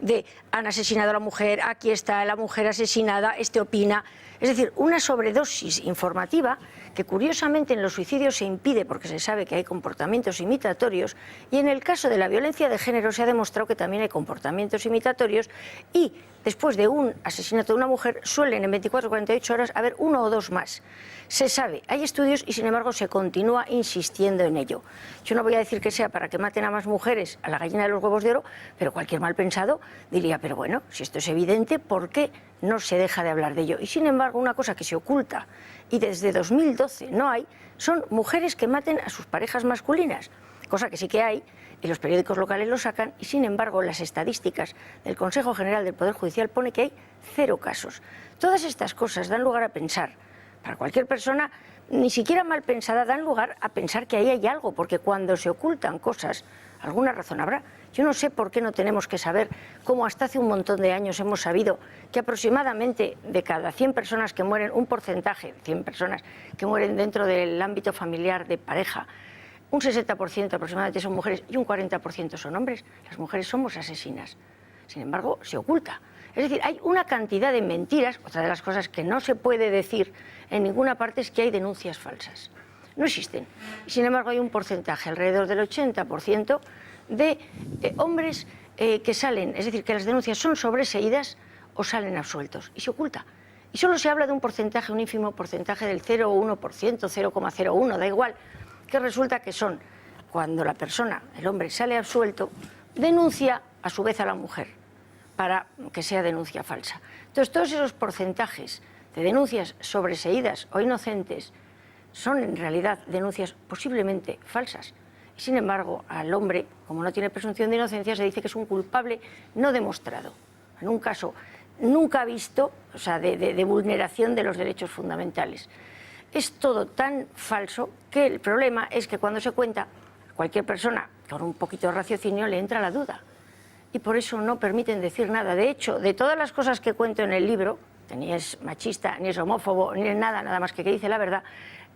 de han asesinado a la mujer, aquí está la mujer asesinada, este opina. Es decir, una sobredosis informativa que curiosamente en los suicidios se impide porque se sabe que hay comportamientos imitatorios y en el caso de la violencia de género se ha demostrado que también hay comportamientos imitatorios y después de un asesinato de una mujer suelen en 24 o 48 horas haber uno o dos más. Se sabe, hay estudios y sin embargo se continúa insistiendo en ello. Yo no voy a decir que sea para que maten a más mujeres a la gallina de los huevos de oro, pero cualquier mal pensado diría, pero bueno, si esto es evidente, ¿por qué no se deja de hablar de ello? Y sin embargo, una cosa que se oculta y desde 2012 no hay, son mujeres que maten a sus parejas masculinas. cosa que sí que hay, y los periódicos locales lo sacan, y sin embargo las estadísticas del Consejo General del Poder Judicial pone que hay 0 casos. Todas estas cosas dan lugar a pensar, para cualquier persona, ni siquiera mal pensada, dan lugar a pensar que ahí hay algo, porque cuando se ocultan cosas, alguna razón habrá. Yo no sé por qué no tenemos que saber cómo hasta hace un montón de años hemos sabido que aproximadamente de cada 100 personas que mueren, un porcentaje, 100 personas que mueren dentro del ámbito familiar de pareja, un 60% aproximadamente son mujeres y un 40% son hombres. Las mujeres somos asesinas. Sin embargo, se oculta. Es decir, hay una cantidad de mentiras. Otra de las cosas que no se puede decir en ninguna parte es que hay denuncias falsas. No existen. Sin embargo, hay un porcentaje, alrededor del 80%, de hombres que salen, es decir, que las denuncias son sobreseídas o salen absueltos. Y se oculta. Y solo se habla de un porcentaje, un ínfimo porcentaje del 0,1%, 0,01%, da igual, que resulta que son cuando la persona, el hombre, sale absuelto, denuncia a su vez a la mujer para que sea denuncia falsa. Entonces, todos esos porcentajes de denuncias sobreseídas o inocentes son en realidad denuncias posiblemente falsas. Y sin embargo, al hombre, como no tiene presunción de inocencia, se dice que es un culpable no demostrado. En un caso nunca visto, o sea, de vulneración de los derechos fundamentales. Es todo tan falso que el problema es que cuando se cuenta, cualquier persona con un poquito de raciocinio le entra la duda. Y por eso no permiten decir nada. De hecho, de todas las cosas que cuento en el libro, ni es machista, ni es homófobo, ni es nada más que dice la verdad,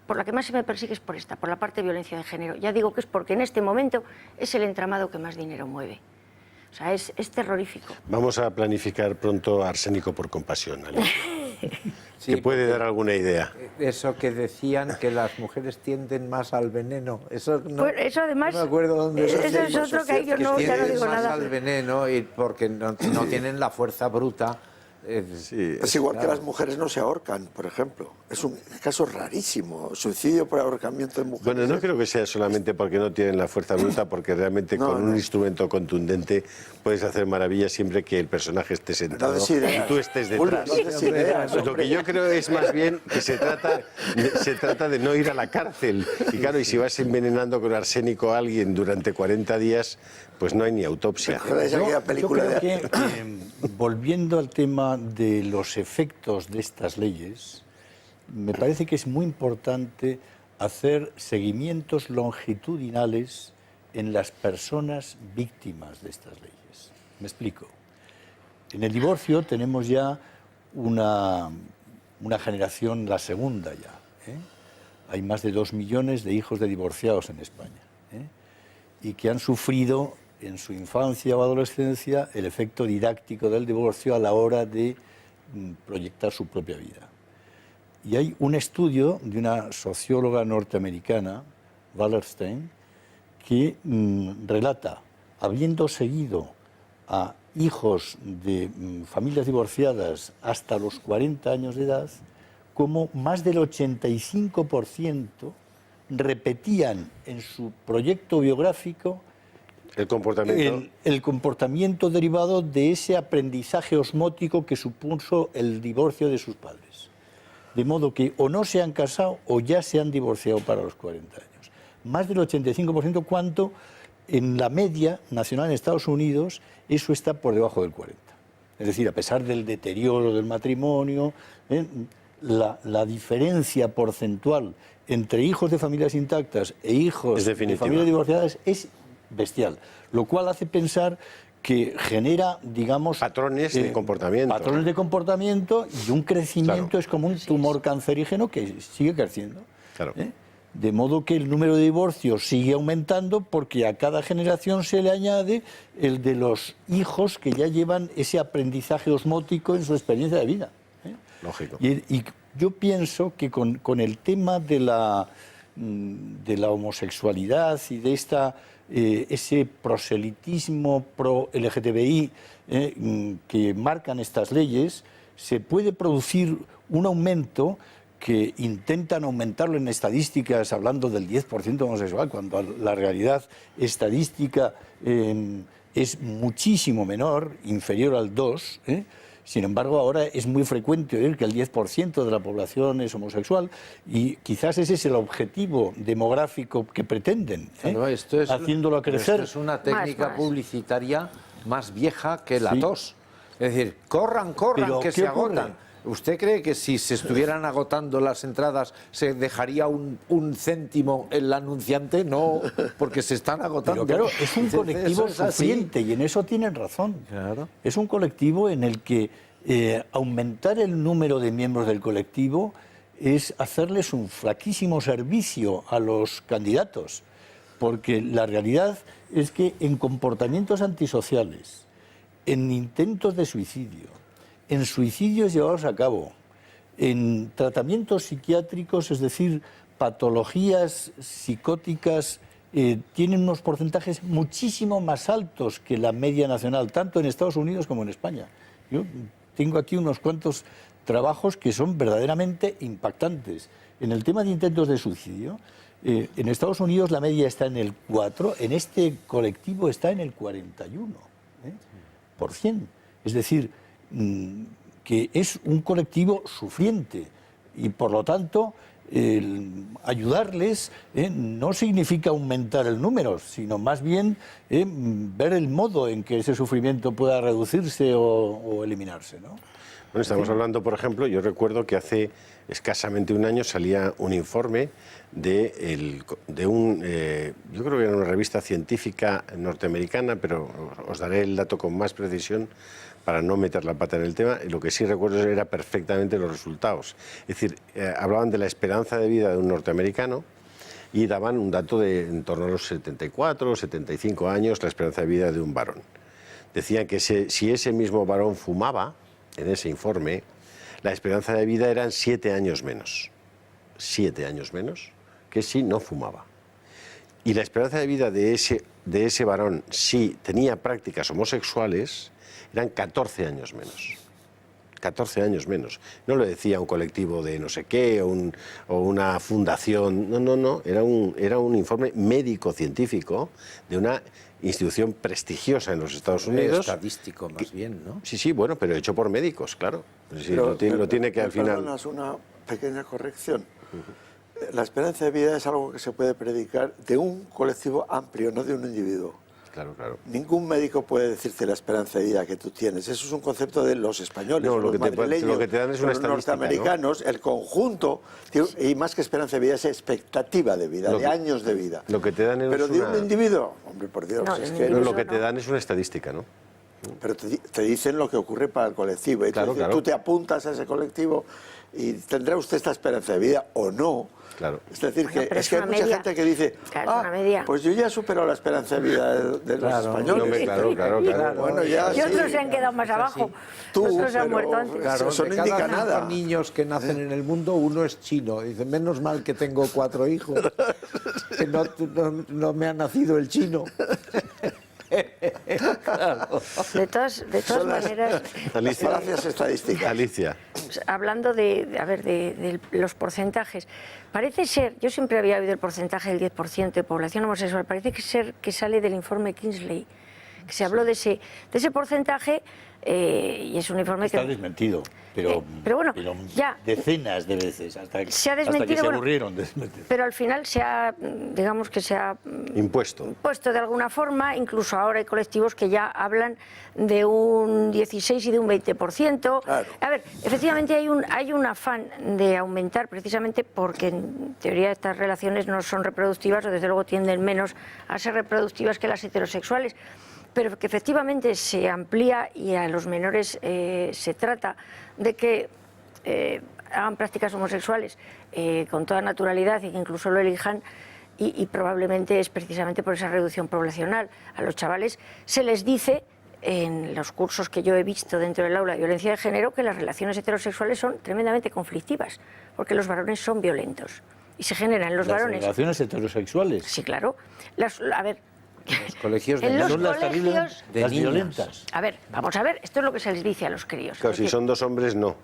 por la que más se me persigue es por esta, por la parte de violencia de género. Ya digo que es porque en este momento es el entramado que más dinero mueve. O sea, es terrorífico. Vamos a planificar pronto Arsénico por compasión, Alicia. Sí, que puede dar alguna idea. Eso que decían que las mujeres tienden más al veneno. Eso, no, pues eso además, no me acuerdo dónde eso es otro que ahí yo no, ya no digo más nada. al veneno y porque no tienen la fuerza bruta. Sí, Es igual que las mujeres no se ahorcan, por ejemplo. Es un caso rarísimo. Suicidio por ahorcamiento de mujeres. Bueno, no creo que sea solamente porque no tienen la fuerza bruta, porque realmente con un instrumento contundente puedes hacer maravillas siempre que el personaje esté sentado y tú estés detrás. Lo que yo creo es más bien que se trata de no ir a la cárcel. Y claro, y si vas envenenando con arsénico a alguien durante 40 días, pues no hay ni autopsia. Yo creo que, volviendo al tema de los efectos de estas leyes, me parece que es muy importante hacer seguimientos longitudinales en las personas víctimas de estas leyes. Me explico. En el divorcio tenemos ya una generación, la segunda ya. Hay más de 2 millones de hijos de divorciados en España, y que han sufrido en su infancia o adolescencia el efecto didáctico del divorcio a la hora de proyectar su propia vida. Y hay un estudio de una socióloga norteamericana, Wallerstein, que relata, habiendo seguido a hijos de familias divorciadas hasta los 40 años de edad, como más del 85% repetían en su proyecto biográfico el comportamiento derivado de ese aprendizaje osmótico que supuso el divorcio de sus padres. De modo que o no se han casado o ya se han divorciado para los 40 años. Más del 85%, cuanto en la media nacional en Estados Unidos eso está por debajo del 40%. Es decir, a pesar del deterioro del matrimonio, la diferencia porcentual entre hijos de familias intactas e hijos de familias divorciadas es bestial, lo cual hace pensar que genera, digamos... patrones de comportamiento. Patrones de comportamiento y un crecimiento, claro. Es como un tumor cancerígeno que sigue creciendo. Claro. De modo que el número de divorcios sigue aumentando porque a cada generación se le añade el de los hijos que ya llevan ese aprendizaje osmótico en su experiencia de vida. Lógico. Y yo pienso que con el tema de la homosexualidad y de ese proselitismo pro-LGTBI que marcan estas leyes, se puede producir un aumento que intentan aumentarlo en estadísticas, hablando del 10% homosexual, cuando la realidad estadística es muchísimo menor, inferior al 2%, Sin embargo, ahora es muy frecuente oír que el 10% de la población es homosexual y quizás ese es el objetivo demográfico que pretenden, Claro, haciéndolo crecer. Esto es una técnica Más. publicitaria más vieja que la tos. Es decir, corran, Pero, que ¿qué se ocurre? agotan. ¿Usted cree que si se estuvieran agotando las entradas se dejaría un céntimo el anunciante? No, porque se están agotando. Pero claro, es un colectivo Eso es así. sufriente y en eso tienen razón. Claro. Es un colectivo en el que aumentar el número de miembros del colectivo es hacerles un flaquísimo servicio a los candidatos, porque la realidad es que en comportamientos antisociales, en intentos de suicidio, en suicidios llevados a cabo, en tratamientos psiquiátricos, es decir, patologías psicóticas, tienen unos porcentajes muchísimo más altos que la media nacional, tanto en Estados Unidos como en España. Yo tengo aquí unos cuantos trabajos que son verdaderamente impactantes. En el tema de intentos de suicidio, en Estados Unidos la media está en el 4, en este colectivo está en el 41%. Es decir, que es un colectivo sufriente y por lo tanto ayudarles no significa aumentar el número, sino más bien ver el modo en que ese sufrimiento pueda reducirse o eliminarse, ¿no? Bueno, estamos hablando, por ejemplo, yo recuerdo que hace escasamente un año salía un informe de yo creo que era una revista científica norteamericana, pero os daré el dato con más precisión para no meter la pata en el tema. Lo que sí recuerdo era perfectamente los resultados. Es decir, hablaban de la esperanza de vida de un norteamericano y daban un dato de en torno a los 74 o 75 años la esperanza de vida de un varón. Decían que si ese mismo varón fumaba, en ese informe, la esperanza de vida eran 7 años menos. 7 años menos que si no fumaba. Y la esperanza de vida de ese varón, si tenía prácticas homosexuales, eran 14 años menos. 14 años menos. No lo decía un colectivo de no sé qué o una fundación. No. Era un informe médico-científico de una institución prestigiosa en los Estados Unidos. Estadístico, más bien, ¿no? Sí, bueno, pero hecho por médicos, claro. Sí, lo tiene que al final... Perdonas una pequeña corrección. La esperanza de vida es algo que se puede predicar de un colectivo amplio, no de un individuo. Claro. Ningún médico puede decirte la esperanza de vida que tú tienes. Eso es un concepto de los españoles, No, los madrileños, lo que te dan es una los estadística, norteamericanos, ¿no? El conjunto, y más que esperanza de vida, es expectativa de vida, de años de vida. Lo que te dan es Pero de un individuo, hombre, por Dios, No, es de que... un lo que te dan es una estadística, ¿no? Pero te dicen lo que ocurre para el colectivo. Y Claro. tú te apuntas a ese colectivo y tendrá usted esta esperanza de vida o no. Claro. Es decir, Bueno, que pero es que hay mucha media. gente que dice, Claro, es una media. pues yo ya he superado la esperanza de vida de los españoles. hombre, claro. Bueno, ya Y otros sí. se han quedado más abajo. Tú, Otros se han pero- muerto antes. Claro, eso no de cada indica 5 nada. niños que nacen en el mundo, uno es chino. Dice, menos mal que tengo 4 hijos, que no me ha nacido el chino. Claro. De todas maneras, Las falacias estadísticas. Alicia. hablando de los porcentajes, parece ser, yo siempre había oído el porcentaje del 10% de población homosexual, parece ser que sale del informe Kingsley, que se habló de ese porcentaje, y es un informe Está que... desmentido, pero bueno, ya decenas de veces, hasta se ha que se desmentido, bueno, aburrieron de desmentir. pero al final se ha Impuesto. puesto de alguna forma. Incluso ahora hay colectivos que ya hablan de un 16 y de un 20%. Claro. A ver, efectivamente hay un afán de aumentar, precisamente porque en teoría estas relaciones no son reproductivas, o desde luego tienden menos a ser reproductivas que las heterosexuales, pero que efectivamente se amplía y a los menores se trata de que hagan prácticas homosexuales con toda naturalidad y que incluso lo elijan. Y probablemente es precisamente por esa reducción poblacional. A los chavales se les dice, en los cursos que yo he visto dentro del aula de violencia de género, que las relaciones heterosexuales son tremendamente conflictivas, porque los varones son violentos y se generan en los Las varones. relaciones heterosexuales Sí, claro. A ver, Los colegios de en los son las terribles, colegios... de las niños. violentas. A ver, vamos a ver, esto es lo que se les dice a los críos. Claro, Es si decir, son 2 hombres, no.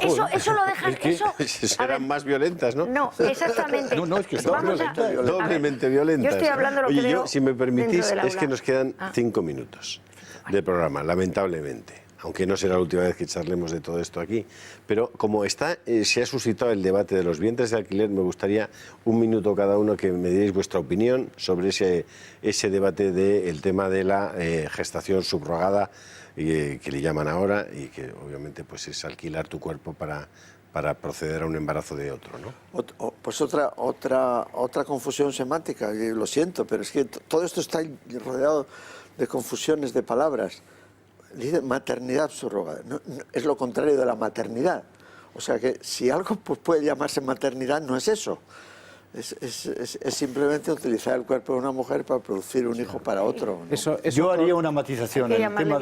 eso lo dejan... Es que eso, a Serán ver, más violentas, ¿no? No, exactamente. No, es que son Vamos violentas, a ver, Doblemente violentas. Yo estoy hablando Oye, lo que veo si me permitís, dentro del es que aula. nos quedan 5 minutos de programa, lamentablemente. aunque no será la última vez que charlemos de todo esto aquí. Pero como se ha suscitado el debate de los vientres de alquiler, me gustaría un minuto cada uno que me dierais vuestra opinión sobre ese debate del tema de la gestación subrogada, que le llaman ahora, y que obviamente pues es alquilar tu cuerpo para proceder a un embarazo de otro, ¿no? Pues otra confusión semántica, y lo siento, pero es que todo esto está rodeado de confusiones de palabras. Dice maternidad subrogada, es lo contrario de la maternidad. O sea que si algo pues, puede llamarse maternidad, no es eso. Es simplemente utilizar el cuerpo de una mujer para producir un hijo para otro, ¿no? Yo haría una matización. El tema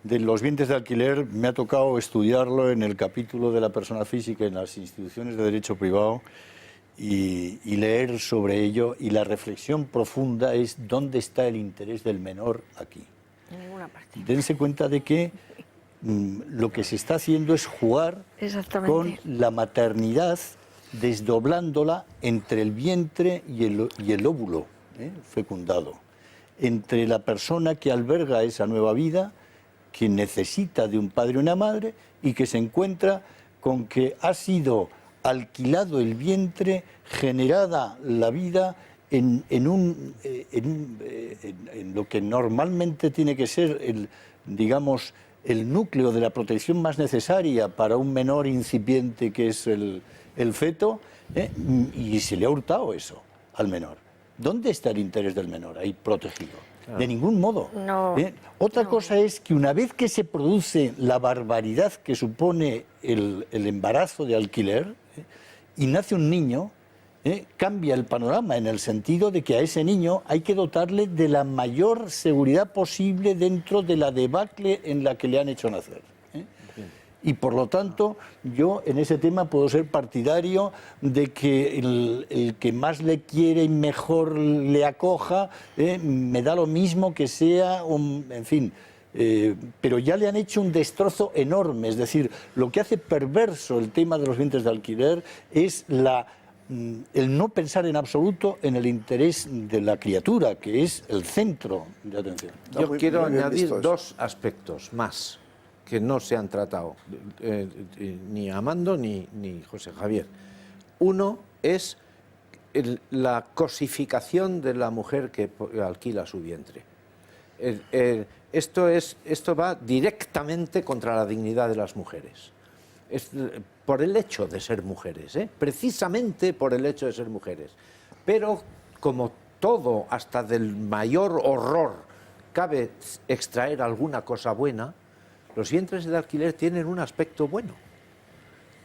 de los vientres de alquiler me ha tocado estudiarlo en el capítulo de la persona física en las instituciones de derecho privado y leer sobre ello, y la reflexión profunda es dónde está el interés del menor aquí. En ninguna parte. Dense cuenta de que lo que se está haciendo es jugar con la maternidad, desdoblándola entre el vientre y el óvulo fecundado, entre la persona que alberga esa nueva vida, que necesita de un padre y una madre, y que se encuentra con que ha sido alquilado el vientre, generada la vida en lo que normalmente tiene que ser el núcleo de la protección más necesaria para un menor incipiente que es el feto, y se le ha hurtado eso al menor. ¿Dónde está el interés del menor ahí protegido? Claro. De ningún modo. No, Otra cosa es que una vez que se produce la barbaridad que supone el embarazo de alquiler, y nace un niño, cambia el panorama en el sentido de que a ese niño hay que dotarle de la mayor seguridad posible dentro de la debacle en la que le han hecho nacer. Y por lo tanto, yo en ese tema puedo ser partidario de que el que más le quiere y mejor le acoja, me da lo mismo que sea, en fin, pero ya le han hecho un destrozo enorme. Es decir, lo que hace perverso el tema de los vientres de alquiler es el no pensar en absoluto en el interés de la criatura, que es el centro de atención. Yo quiero añadir dos aspectos más que no se han tratado, ni Amando ni José Javier. Uno es la cosificación de la mujer que alquila su vientre. Esto va directamente contra la dignidad de las mujeres. Por el hecho de ser mujeres, precisamente por el hecho de ser mujeres. Pero como todo, hasta del mayor horror, cabe extraer alguna cosa buena, los vientres de alquiler tienen un aspecto bueno,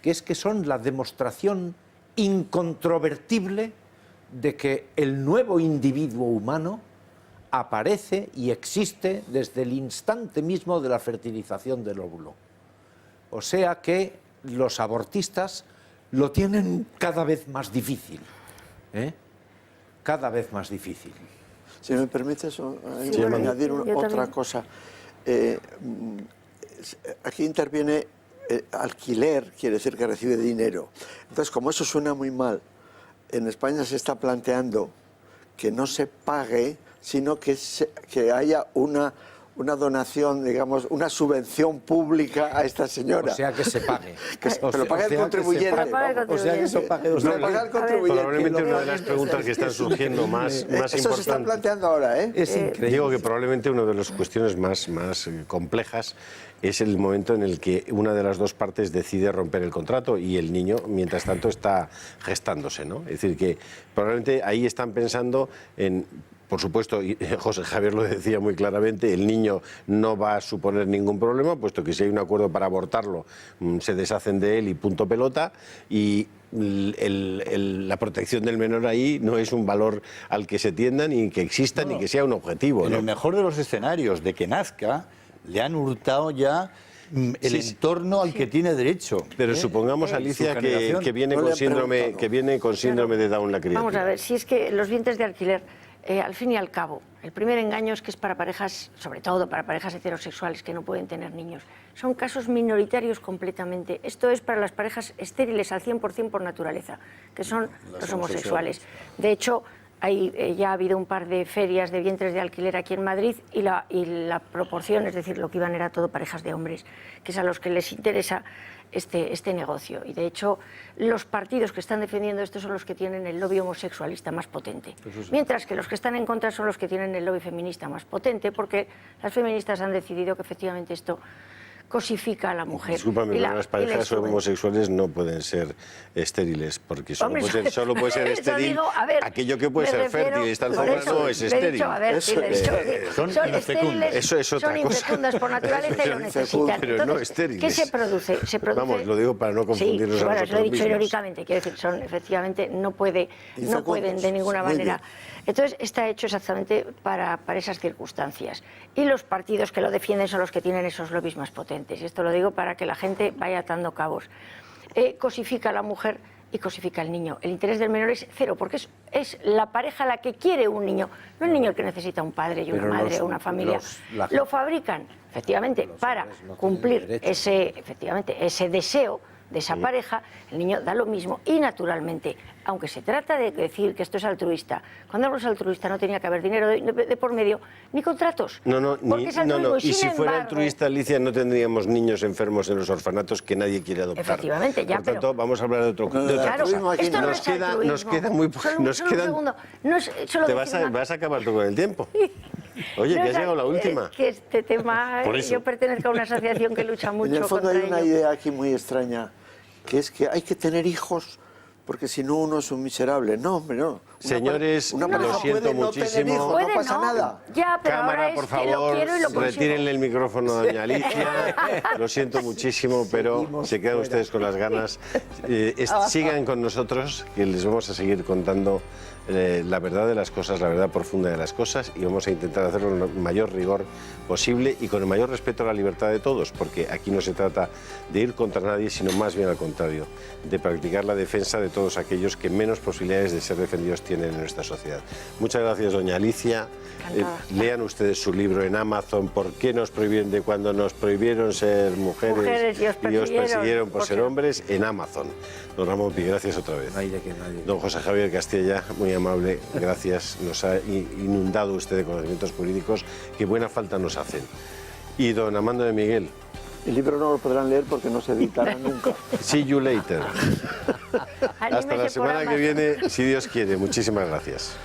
que es que son la demostración incontrovertible de que el nuevo individuo humano aparece y existe desde el instante mismo de la fertilización del óvulo. O sea que los abortistas lo tienen cada vez más difícil, cada vez más difícil. Si me permites añadir otra cosa. Aquí interviene alquiler, quiere decir que recibe dinero. Entonces, como eso suena muy mal, en España se está planteando que no se pague, sino que haya una donación, digamos, una subvención pública a esta señora. O sea, que se pague. Pero pague el contribuyente. O sea, que eso pague el contribuyente. Probablemente una de las preguntas que están surgiendo más importantes. Eso se está planteando ahora, Es increíble. Digo que probablemente una de las cuestiones más complejas es el momento en el que una de las dos partes decide romper el contrato y el niño, mientras tanto, está gestándose, ¿no? Es decir, que probablemente ahí están pensando en... Por supuesto, y José Javier lo decía muy claramente, el niño no va a suponer ningún problema, puesto que si hay un acuerdo para abortarlo, se deshacen de él y punto pelota, y la protección del menor ahí no es un valor al que se tienda, ni que exista, ni que sea un objetivo. En el mejor de los escenarios, de que nazca, le han hurtado ya el entorno al que tiene derecho. Pero supongamos, Alicia, que viene con síndrome de Down la criatura. Vamos a ver, si es que los vientres de alquiler, al fin y al cabo, el primer engaño es que es para parejas, sobre todo para parejas heterosexuales que no pueden tener niños. Son casos minoritarios completamente. Esto es para las parejas estériles al 100% por naturaleza, que son los homosexuales. De hecho, ya ha habido un par de ferias de vientres de alquiler aquí en Madrid y la proporción, es decir, lo que iban era todo parejas de hombres, que es a los que les interesa este negocio. Y de hecho, los partidos que están defendiendo esto son los que tienen el lobby homosexualista más potente, mientras que los que están en contra son los que tienen el lobby feminista más potente, porque las feministas han decidido que efectivamente esto cosifica a la mujer. Discúlpame, pero las parejas homosexuales no pueden ser estériles, porque solo puede ser estéril digo, ver, aquello que puede ser fértil. Esta alfombra no es estéril. Son infecundas. Eso es otra son cosa. infecundas por naturaleza y lo necesitan. Pero Entonces, no estériles. ¿qué se produce? Vamos, lo digo para no confundirnos a bueno, nosotros lo he dicho mismos. irónicamente, quiero decir, efectivamente no pueden de ninguna manera. Entonces está hecho exactamente para esas circunstancias. Y los partidos que lo defienden son los que tienen esos lobbies más potentes. Y esto lo digo para que la gente vaya atando cabos. Cosifica a la mujer y cosifica al niño. El interés del menor es cero, porque es la pareja la que quiere un niño, no el niño el que necesita un padre y una madre o una familia. Lo fabrican, efectivamente, para cumplir ese deseo de esa pareja. El niño da lo mismo y naturalmente, aunque se trata de decir que esto es altruista, cuando algo es altruista no tenía que haber dinero de por medio ni contratos. No. Y si fuera altruista, Alicia, no tendríamos niños enfermos en los orfanatos que nadie quiere adoptar. Efectivamente, ya. Por tanto, vamos a hablar de otra cosa. Esto Nos queda muy poco. Te vas a acabar tú con el tiempo. Oye, que has llegado la última. Que este tema, yo pertenezco a una asociación que lucha mucho contra ello. En el fondo hay una ello. idea aquí muy extraña, que es que hay que tener hijos porque si no uno es un miserable. No, hombre, no. Señores, una pareja lo siento puede no muchísimo. tener hijos, no pasa nada. Ya, pero ahora Cámara, es por que lo favor, quiero y lo consigo. retírenle el micrófono a doña Alicia. Lo siento muchísimo, pero se quedan ustedes con las ganas. Sigan con nosotros, que les vamos a seguir contando la verdad de las cosas, la verdad profunda de las cosas, y vamos a intentar hacerlo con el mayor rigor posible y con el mayor respeto a la libertad de todos, porque aquí no se trata de ir contra nadie, sino más bien al contrario, de practicar la defensa de todos aquellos que menos posibilidades de ser defendidos tienen en nuestra sociedad. Muchas gracias, doña Alicia. Lean ustedes su libro en Amazon, ¿Por qué nos prohibieron de cuando nos prohibieron ser mujeres y os persiguieron por ser hombres? En Amazon. Don Ramón Pi, gracias otra vez. Don José Javier Castella, muy amable, gracias. Nos ha inundado usted de conocimientos jurídicos que buena falta nos hacen. Y don Amando de Miguel. El libro no lo podrán leer porque no se editará nunca. See you later. Hasta la semana que viene, si Dios quiere. Muchísimas gracias.